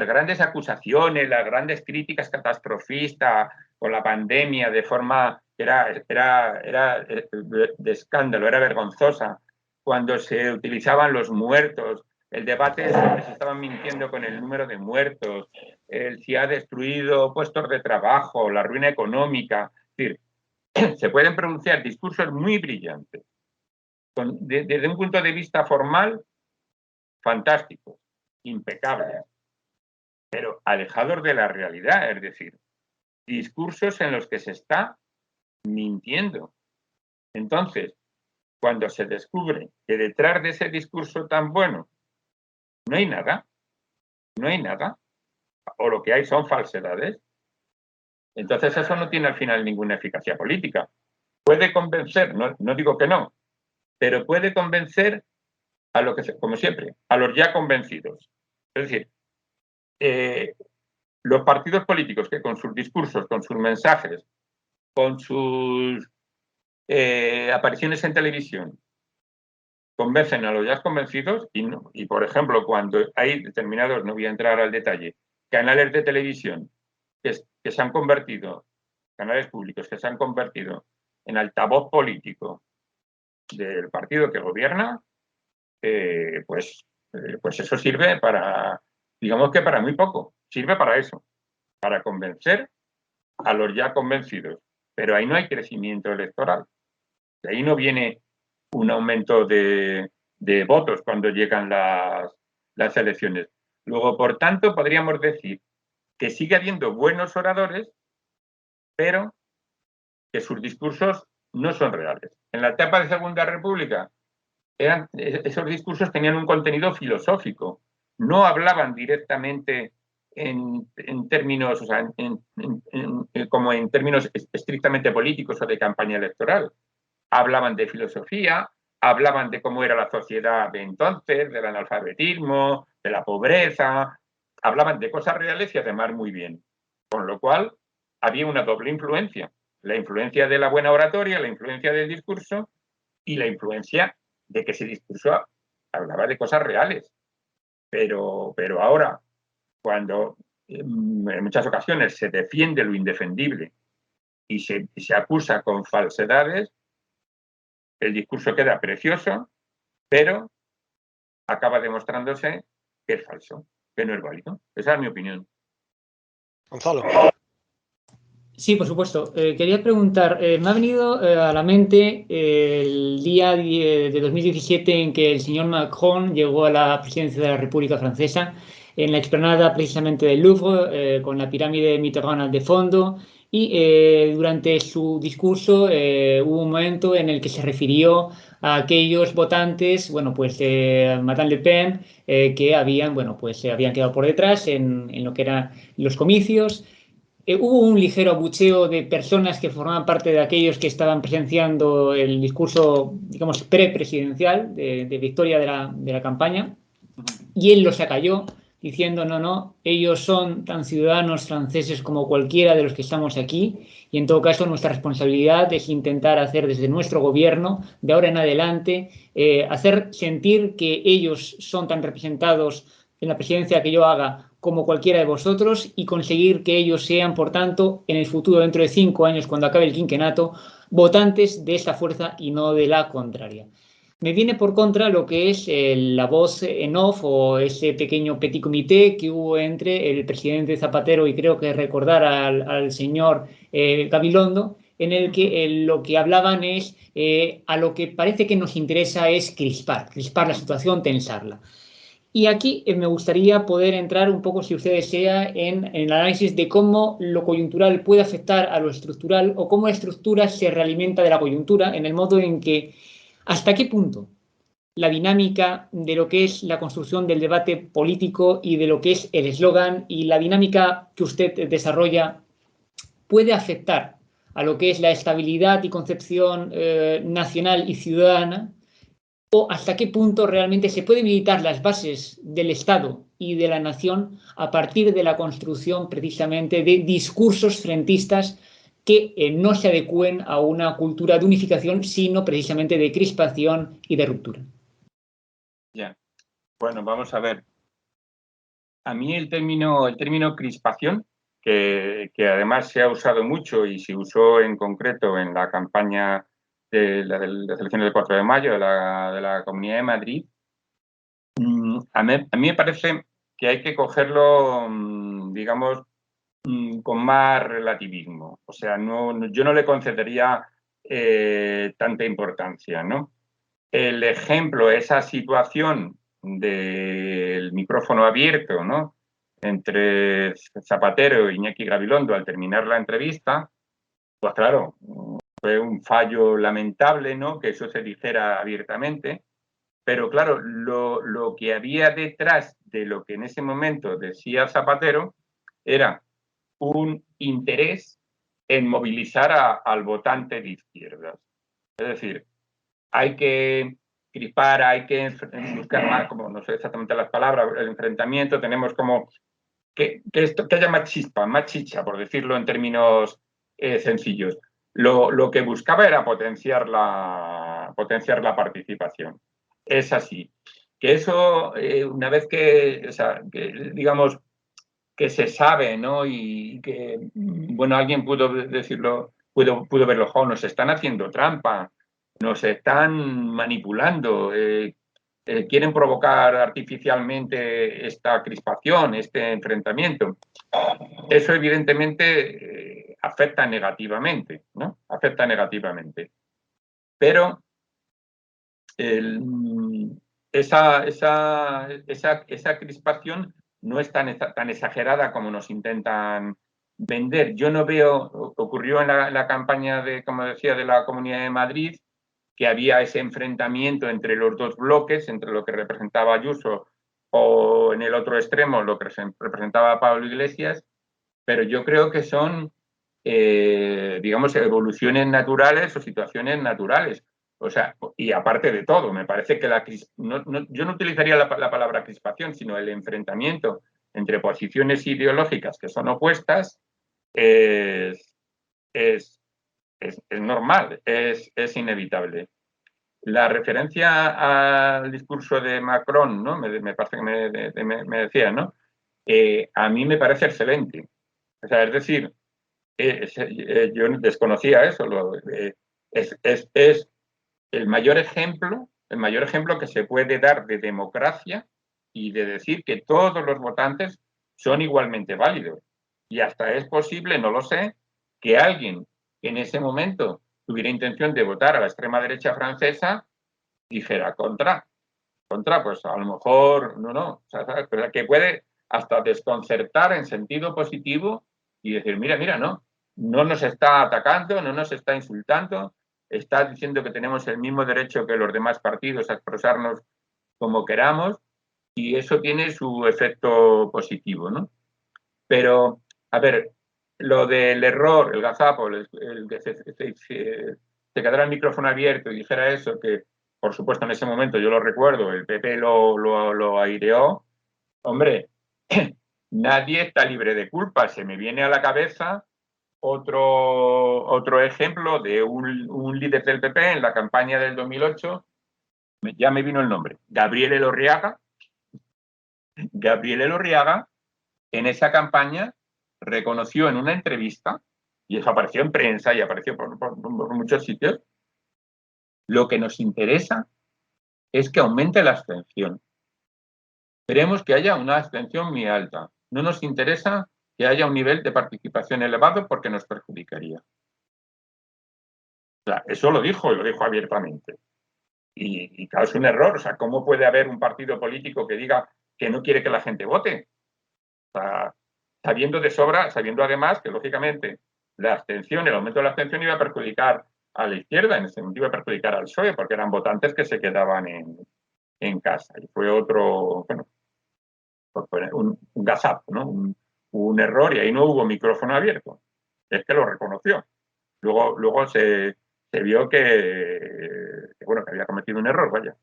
grandes acusaciones, las grandes críticas catastrofistas con la pandemia de forma que era de escándalo, era vergonzosa, cuando se utilizaban los muertos, el debate sobre si estaban mintiendo con el número de muertos, si ha destruido puestos de trabajo, la ruina económica. Es decir, se pueden pronunciar discursos muy brillantes, desde un punto de vista formal, fantásticos, impecables, pero alejados de la realidad, es decir, discursos en los que se está mintiendo. Entonces, cuando se descubre que detrás de ese discurso tan bueno no hay nada, o lo que hay son falsedades, entonces eso no tiene al final ninguna eficacia política. Puede convencer, no digo que no, pero puede convencer a lo que, como siempre, a los ya convencidos. Es decir, los partidos políticos que con sus discursos, con sus mensajes, con sus apariciones en televisión, convencen a los ya convencidos y, por ejemplo, cuando hay determinados, no voy a entrar al detalle, canales de televisión que se han convertido, canales públicos que se han convertido en altavoz político del partido que gobierna, pues eso sirve para, digamos que para muy poco, sirve para eso, para convencer a los ya convencidos, pero ahí no hay crecimiento electoral, de ahí no viene un aumento de votos cuando llegan las elecciones. Luego, por tanto, podríamos decir que sigue habiendo buenos oradores, pero que sus discursos no son reales. En la etapa de Segunda República, esos discursos tenían un contenido filosófico, no hablaban directamente en términos, o sea, como en términos estrictamente políticos o de campaña electoral. Hablaban de filosofía, hablaban de cómo era la sociedad de entonces, del analfabetismo, de la pobreza, hablaban de cosas reales y además muy bien. Con lo cual, había una doble influencia. La influencia de la buena oratoria, la influencia del discurso y la influencia de que ese discurso hablaba de cosas reales. Pero ahora, cuando en muchas ocasiones se defiende lo indefendible y se acusa con falsedades, el discurso queda precioso, pero acaba demostrándose que es falso, que no es válido. Esa es mi opinión. Gonzalo. Sí, por supuesto. Quería preguntar, me ha venido a la mente el día de 2017 en que el señor Macron llegó a la presidencia de la República Francesa, en la explanada precisamente del Louvre, con la pirámide de Mitterrand de fondo, y durante su discurso hubo un momento en el que se refirió a aquellos votantes, bueno, pues Marine Le Pen, que habían, bueno, pues se habían quedado por detrás en lo que eran los comicios. Hubo un ligero abucheo de personas que formaban parte de aquellos que estaban presenciando el discurso, digamos, prepresidencial de victoria de la campaña, y él los acalló, diciendo no, ellos son tan ciudadanos franceses como cualquiera de los que estamos aquí, y en todo caso nuestra responsabilidad es intentar hacer desde nuestro gobierno, de ahora en adelante, hacer sentir que ellos son tan representados en la presidencia que yo haga como cualquiera de vosotros, y conseguir que ellos sean, por tanto, en el futuro, dentro de 5 años, cuando acabe el quinquenio, votantes de esta fuerza y no de la contraria. Me viene por contra lo que es la voz en off o ese pequeño petit comité que hubo entre el presidente Zapatero y creo que recordar al señor Gabilondo, en el que lo que hablaban es, a lo que parece que nos interesa es crispar la situación, tensarla. Y aquí me gustaría poder entrar un poco, si usted desea, en el análisis de cómo lo coyuntural puede afectar a lo estructural o cómo la estructura se realimenta de la coyuntura, en el modo en que hasta qué punto la dinámica de lo que es la construcción del debate político y de lo que es el eslogan y la dinámica que usted desarrolla puede afectar a lo que es la estabilidad y concepción nacional y ciudadana, o hasta qué punto realmente se pueden militar las bases del Estado y de la nación a partir de la construcción precisamente de discursos frentistas que no se adecúen a una cultura de unificación, sino precisamente de crispación y de ruptura. Ya. Bueno, vamos a ver. A mí el término crispación, que además se ha usado mucho y se usó en concreto en la campaña de las elecciones del 4 de mayo de la Comunidad de Madrid, a mí me parece que hay que cogerlo, digamos, con más relativismo. O sea, yo no le concedería tanta importancia, ¿no? El ejemplo, esa situación del micrófono abierto, ¿no?, entre Zapatero e Iñaki Gabilondo al terminar la entrevista, pues claro, fue un fallo lamentable, ¿no?, que eso se dijera abiertamente, pero claro, lo que había detrás de lo que en ese momento decía Zapatero era un interés en movilizar al votante de izquierdas. Es decir, hay que crispar, hay que buscar más, como no sé exactamente las palabras, el enfrentamiento, tenemos como que haya más chispa, más chicha, por decirlo en términos sencillos. Lo que buscaba era potenciar la participación. Es así. Que eso, una vez que digamos, que se sabe, ¿no?, y que, bueno, alguien pudo decirlo, pudo verlo, jo, nos están haciendo trampa, nos están manipulando, quieren provocar artificialmente esta crispación, este enfrentamiento. Eso evidentemente afecta negativamente, ¿no? Afecta negativamente. Pero esa crispación no es tan exagerada como nos intentan vender. Yo no veo, ocurrió en la campaña de, como decía, de la Comunidad de Madrid, que había ese enfrentamiento entre los dos bloques, entre lo que representaba Ayuso o en el otro extremo lo que representaba Pablo Iglesias, pero yo creo que son, digamos, evoluciones naturales o situaciones naturales. O sea, y aparte de todo, me parece que yo no utilizaría la palabra crispación, sino el enfrentamiento entre posiciones ideológicas que son opuestas es normal, es inevitable. La referencia al discurso de Macron, ¿no?, me parece que me decía, ¿no?, a mí me parece excelente. O sea, es decir, yo desconocía eso. Es el mayor ejemplo que se puede dar de democracia y de decir que todos los votantes son igualmente válidos. Y hasta es posible, no lo sé, que alguien que en ese momento tuviera intención de votar a la extrema derecha francesa dijera contra, pues a lo mejor no, o sea, pero que puede hasta desconcertar en sentido positivo y decir, mira, no nos está atacando, no nos está insultando, está diciendo que tenemos el mismo derecho que los demás partidos a expresarnos como queramos, y eso tiene su efecto positivo, ¿no? Pero, a ver, lo del error, el gazapo, el que se quedara el micrófono abierto y dijera eso, que por supuesto en ese momento yo lo recuerdo, el PP lo aireó. Hombre, nadie está libre de culpa. Se me viene a la cabeza otro ejemplo de un líder del PP en la campaña del 2008, ya me vino el nombre, Gabriel Elorriaga. Gabriel Elorriaga, en esa campaña, reconoció en una entrevista, y eso apareció en prensa y apareció por muchos sitios, lo que nos interesa es que aumente la abstención. Queremos que haya una abstención muy alta. No nos interesa que haya un nivel de participación elevado porque nos perjudicaría. O sea, eso lo dijo abiertamente. Y claro, es un error. O sea, ¿cómo puede haber un partido político que diga que no quiere que la gente vote? O sea, sabiendo de sobra, sabiendo además que, lógicamente, la abstención, el aumento de la abstención iba a perjudicar a la izquierda, en ese sentido iba a perjudicar al PSOE, porque eran votantes que se quedaban en casa. Y fue otro, bueno, un gazapo, ¿no? Un error, y ahí no hubo micrófono abierto. Es que lo reconoció. Luego se vio que había cometido un error, vaya.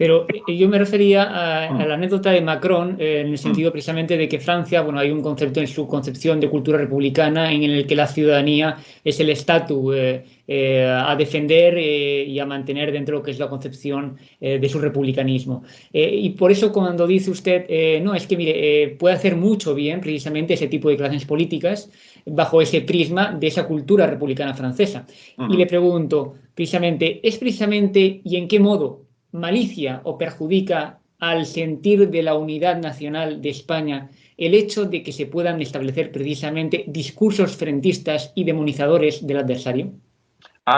Pero yo me refería a la anécdota de Macron, en el sentido precisamente de que Francia, bueno, hay un concepto en su concepción de cultura republicana en el que la ciudadanía es el estatus a defender y a mantener dentro de lo que es la concepción de su republicanismo. Y por eso cuando dice usted, no, es que mire, puede hacer mucho bien precisamente ese tipo de clases políticas bajo ese prisma de esa cultura republicana francesa. Y le pregunto, precisamente, ¿es precisamente y en qué modo malicia o perjudica al sentir de la unidad nacional de España el hecho de que se puedan establecer precisamente discursos frentistas y demonizadores del adversario?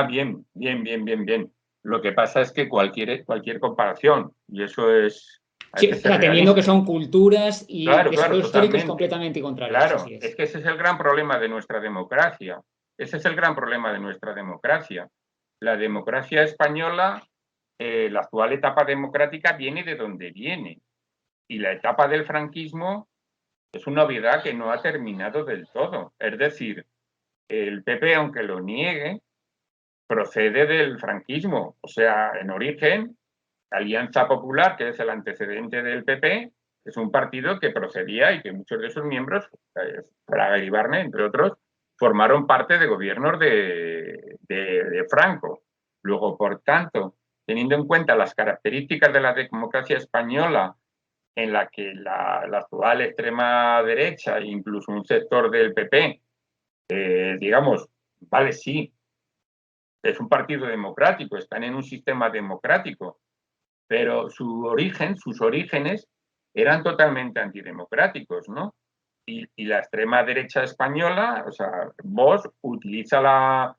Bien. Lo que pasa es que cualquier comparación, y eso es... Sí, teniendo que son culturas y desarrollos históricos completamente contrarios. Claro, es que ese es el gran problema de nuestra democracia. Ese es el gran problema de nuestra democracia. La democracia española, la actual etapa democrática viene de donde viene. Y la etapa del franquismo es una obviedad que no ha terminado del todo. Es decir, el PP, aunque lo niegue, procede del franquismo. O sea, en origen, Alianza Popular, que es el antecedente del PP, es un partido que procedía y que muchos de sus miembros, Fraga Iribarne, entre otros, formaron parte de gobiernos de Franco. Luego, por tanto, teniendo en cuenta las características de la democracia española, en la que la actual extrema derecha e incluso un sector del PP, digamos, vale, sí, es un partido democrático, están en un sistema democrático, pero sus orígenes eran totalmente antidemocráticos, ¿no? Y la extrema derecha española, o sea, Vox utiliza la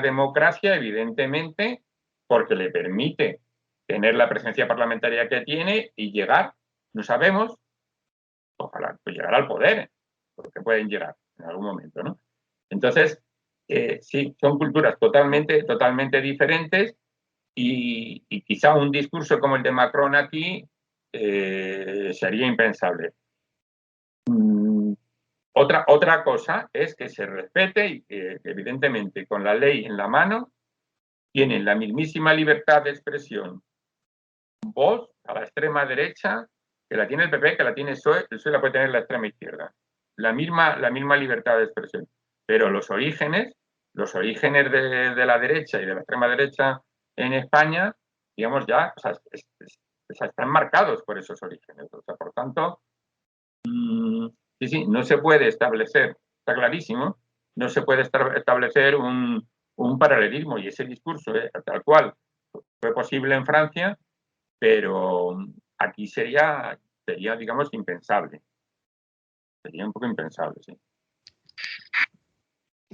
democracia, evidentemente, porque le permite tener la presencia parlamentaria que tiene y llegar, no sabemos, ojalá, pues llegar al poder, porque pueden llegar en algún momento, ¿no? Entonces, sí, son culturas totalmente diferentes y quizá un discurso como el de Macron aquí sería impensable. Otra cosa es que se respete y que evidentemente con la ley en la mano tienen la mismísima libertad de expresión Vox a la extrema derecha, que la tiene el PP, que la tiene el PSOE la puede tener la extrema izquierda. La misma libertad de expresión. Pero los orígenes de la derecha y de la extrema derecha en España, digamos ya, o sea, están marcados por esos orígenes. O sea, por tanto, sí, no se puede establecer, está clarísimo, no se puede establecer un paralelismo, y ese discurso, tal cual, fue posible en Francia, pero aquí sería, digamos, impensable. Sería un poco impensable, sí.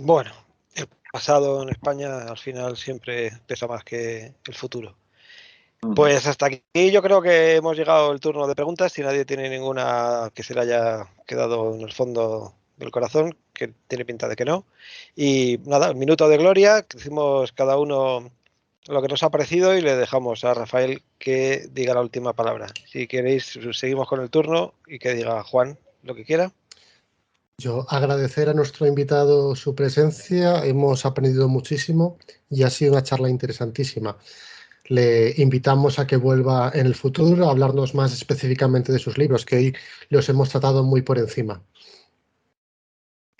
Bueno, el pasado en España al final siempre pesa más que el futuro. Pues hasta aquí yo creo que hemos llegado al turno de preguntas. Si nadie tiene ninguna que se le haya quedado en el fondo del corazón, que tiene pinta de que no. Y nada, un minuto de gloria, que decimos cada uno lo que nos ha parecido y le dejamos a Rafael que diga la última palabra. Si queréis, seguimos con el turno y que diga Juan lo que quiera. Yo agradecer a nuestro invitado su presencia, hemos aprendido muchísimo y ha sido una charla interesantísima. le invitamos a que vuelva en el futuro a hablarnos más específicamente de sus libros, que hoy los hemos tratado muy por encima.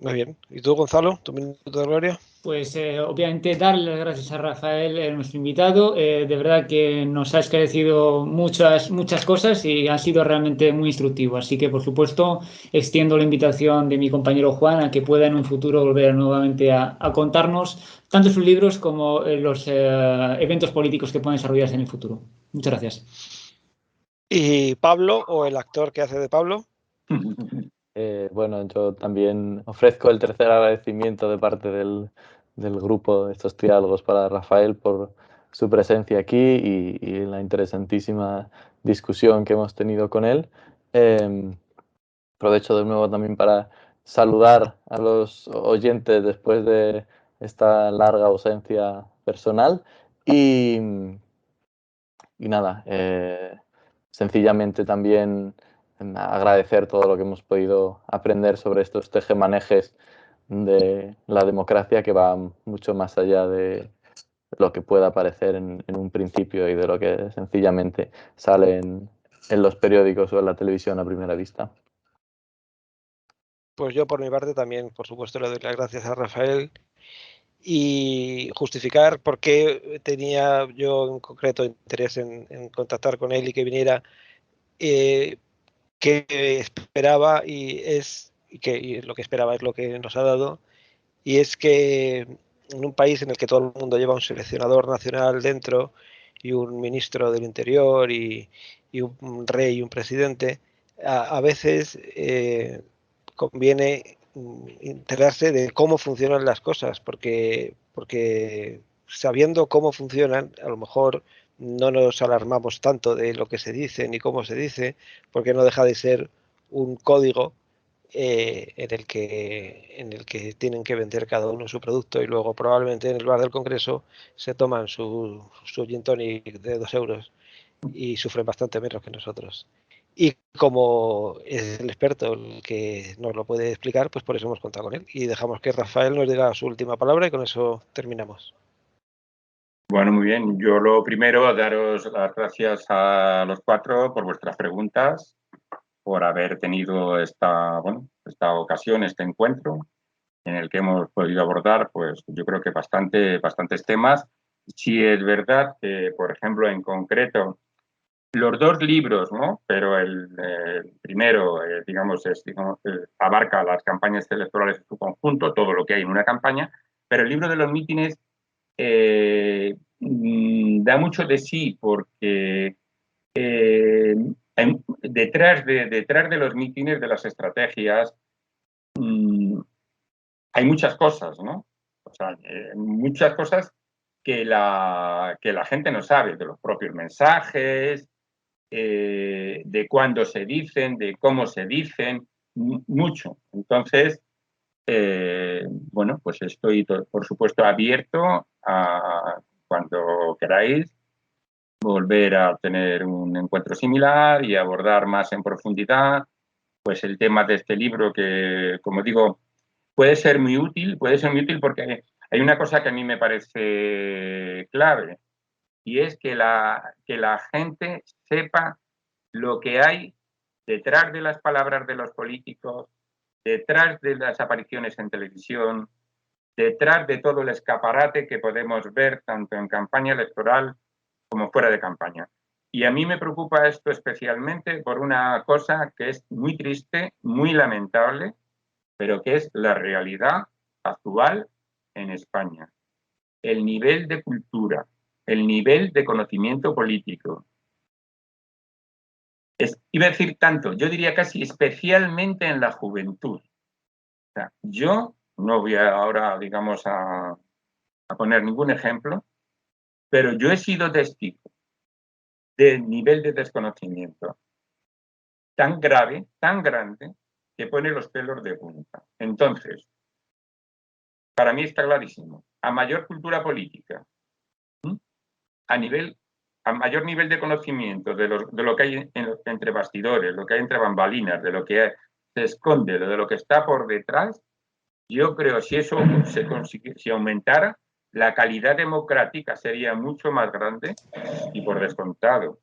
Muy bien. ¿Y tú, Gonzalo? ¿Tu minuto de gloria? Pues obviamente darle las gracias a Rafael, nuestro invitado. De verdad que nos ha esclarecido muchas cosas y ha sido realmente muy instructivo. Así que, por supuesto, extiendo la invitación de mi compañero Juan a que pueda en un futuro volver nuevamente a contarnos tanto sus libros como los eventos políticos que puedan desarrollarse en el futuro. Muchas gracias. ¿Y Pablo, o el actor que hace de Pablo? Bueno, yo también ofrezco el tercer agradecimiento de parte del grupo de estos triálogos para Rafael por su presencia aquí y la interesantísima discusión que hemos tenido con él. Aprovecho de nuevo también para saludar a los oyentes después de esta larga ausencia personal y nada, sencillamente también agradecer todo lo que hemos podido aprender sobre estos tejemanejes de la democracia, que va mucho más allá de lo que pueda parecer en un principio y de lo que sencillamente sale en los periódicos o en la televisión a primera vista. Pues yo, por mi parte, también, por supuesto, le doy las gracias a Rafael y justificar por qué tenía yo en concreto interés en contactar con él y que viniera, qué esperaba y lo que esperaba es lo que nos ha dado, y es que en un país en el que todo el mundo lleva un seleccionador nacional dentro y un ministro del Interior y un rey y un presidente, a veces conviene enterarse de cómo funcionan las cosas, porque sabiendo cómo funcionan, a lo mejor no nos alarmamos tanto de lo que se dice ni cómo se dice, porque no deja de ser un código en el que tienen que vender cada uno su producto, y luego probablemente en el bar del Congreso se toman su gin tonic de 2 euros y sufren bastante menos que nosotros. Y como es el experto el que nos lo puede explicar, pues por eso hemos contado con él. Y dejamos que Rafael nos diga su última palabra y con eso terminamos. Bueno, muy bien. Yo lo primero, daros las gracias a los cuatro por vuestras preguntas, por haber tenido esta ocasión, este encuentro, en el que hemos podido abordar, pues yo creo que bastantes temas. Sí es verdad que, por ejemplo, en concreto, los dos libros, ¿no? Pero el primero, digamos, abarca las campañas electorales en su conjunto, todo lo que hay en una campaña, pero el libro de los mítines da mucho de sí, porque detrás de los mítines, de las estrategias, hay muchas cosas, ¿no? O sea, muchas cosas que la gente no sabe, de los propios mensajes, de cuándo se dicen, de cómo se dicen, mucho. Entonces, bueno, pues estoy, por supuesto, abierto a, cuando queráis, volver a tener un encuentro similar y abordar más en profundidad pues el tema de este libro, que, como digo, puede ser muy útil porque hay una cosa que a mí me parece clave, y es que la gente sepa lo que hay detrás de las palabras de los políticos, detrás de las apariciones en televisión, detrás de todo el escaparate que podemos ver tanto en campaña electoral como fuera de campaña. Y a mí me preocupa esto especialmente por una cosa que es muy triste, muy lamentable, pero que es la realidad actual en España. El nivel de cultura, el nivel de conocimiento político. Iba a decir tanto, yo diría casi especialmente en la juventud. O sea, yo no voy ahora, digamos, a poner ningún ejemplo, pero yo he sido testigo del nivel de desconocimiento tan grave, tan grande, que pone los pelos de punta. Entonces, para mí está clarísimo, a mayor cultura política, a mayor nivel de conocimiento de lo que hay entre bastidores, lo que hay entre bambalinas, de lo que se esconde, de lo que está por detrás, yo creo que si eso si aumentara, la calidad democrática sería mucho más grande y, por descontado,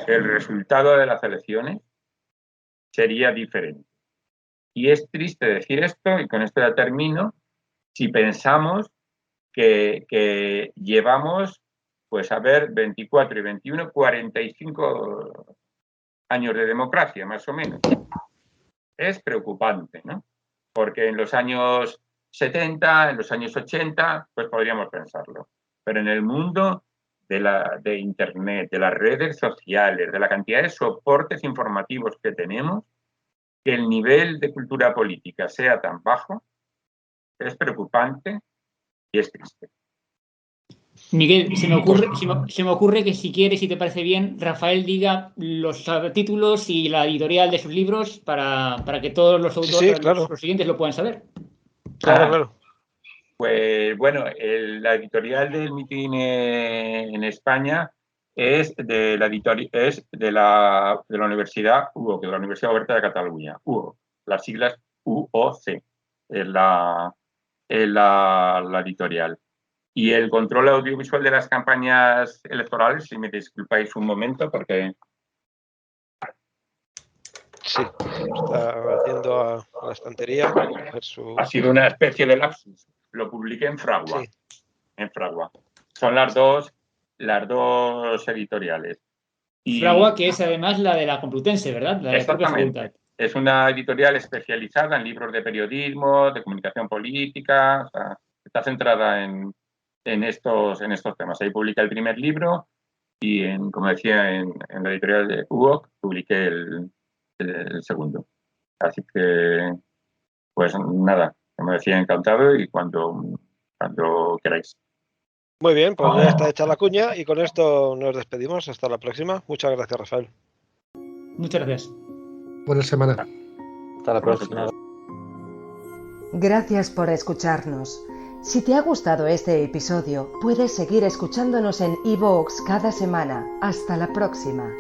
el resultado de las elecciones sería diferente. Y es triste decir esto, y con esto ya termino, si pensamos que llevamos, pues a ver, 24 y 21, 45 años de democracia, más o menos. Es preocupante, ¿no? Porque en los años 70, en los años 80, pues podríamos pensarlo. Pero en el mundo de Internet, de las redes sociales, de la cantidad de soportes informativos que tenemos, que el nivel de cultura política sea tan bajo, es preocupante y es triste. Miguel, se me ocurre que si quieres, si te parece bien, Rafael diga los títulos y la editorial de sus libros para que todos los autores, Sí, claro. los siguientes lo puedan saber. Claro. Pues bueno, la editorial del Mitin en España es de la Universidad UOC, de la Universidad Oberta de Cataluña, UOC, las siglas UOC, es la editorial. Y el control audiovisual de las campañas electorales, si me disculpáis un momento, porque... Sí, está haciendo a la estantería. Ha sido una especie de lapsus. Lo publiqué en Fragua. Sí. En Fragua. Son las dos editoriales. Y... Fragua, que es además la de la Complutense, ¿verdad? La de la propia facultad. Es una editorial especializada en libros de periodismo, de comunicación política. O sea, está centrada en estos temas. Ahí publica el primer libro y, como decía, en la editorial de UOC publiqué el segundo. Así que, pues nada, como decía, encantado y cuando queráis. Muy bien, pues ya está hecha la cuña y con esto nos despedimos. Hasta la próxima. Muchas gracias, Rafael. Muchas gracias. Buena semana. Hasta la próxima. Gracias por escucharnos. Si te ha gustado este episodio, puedes seguir escuchándonos en iVoox cada semana. Hasta la próxima.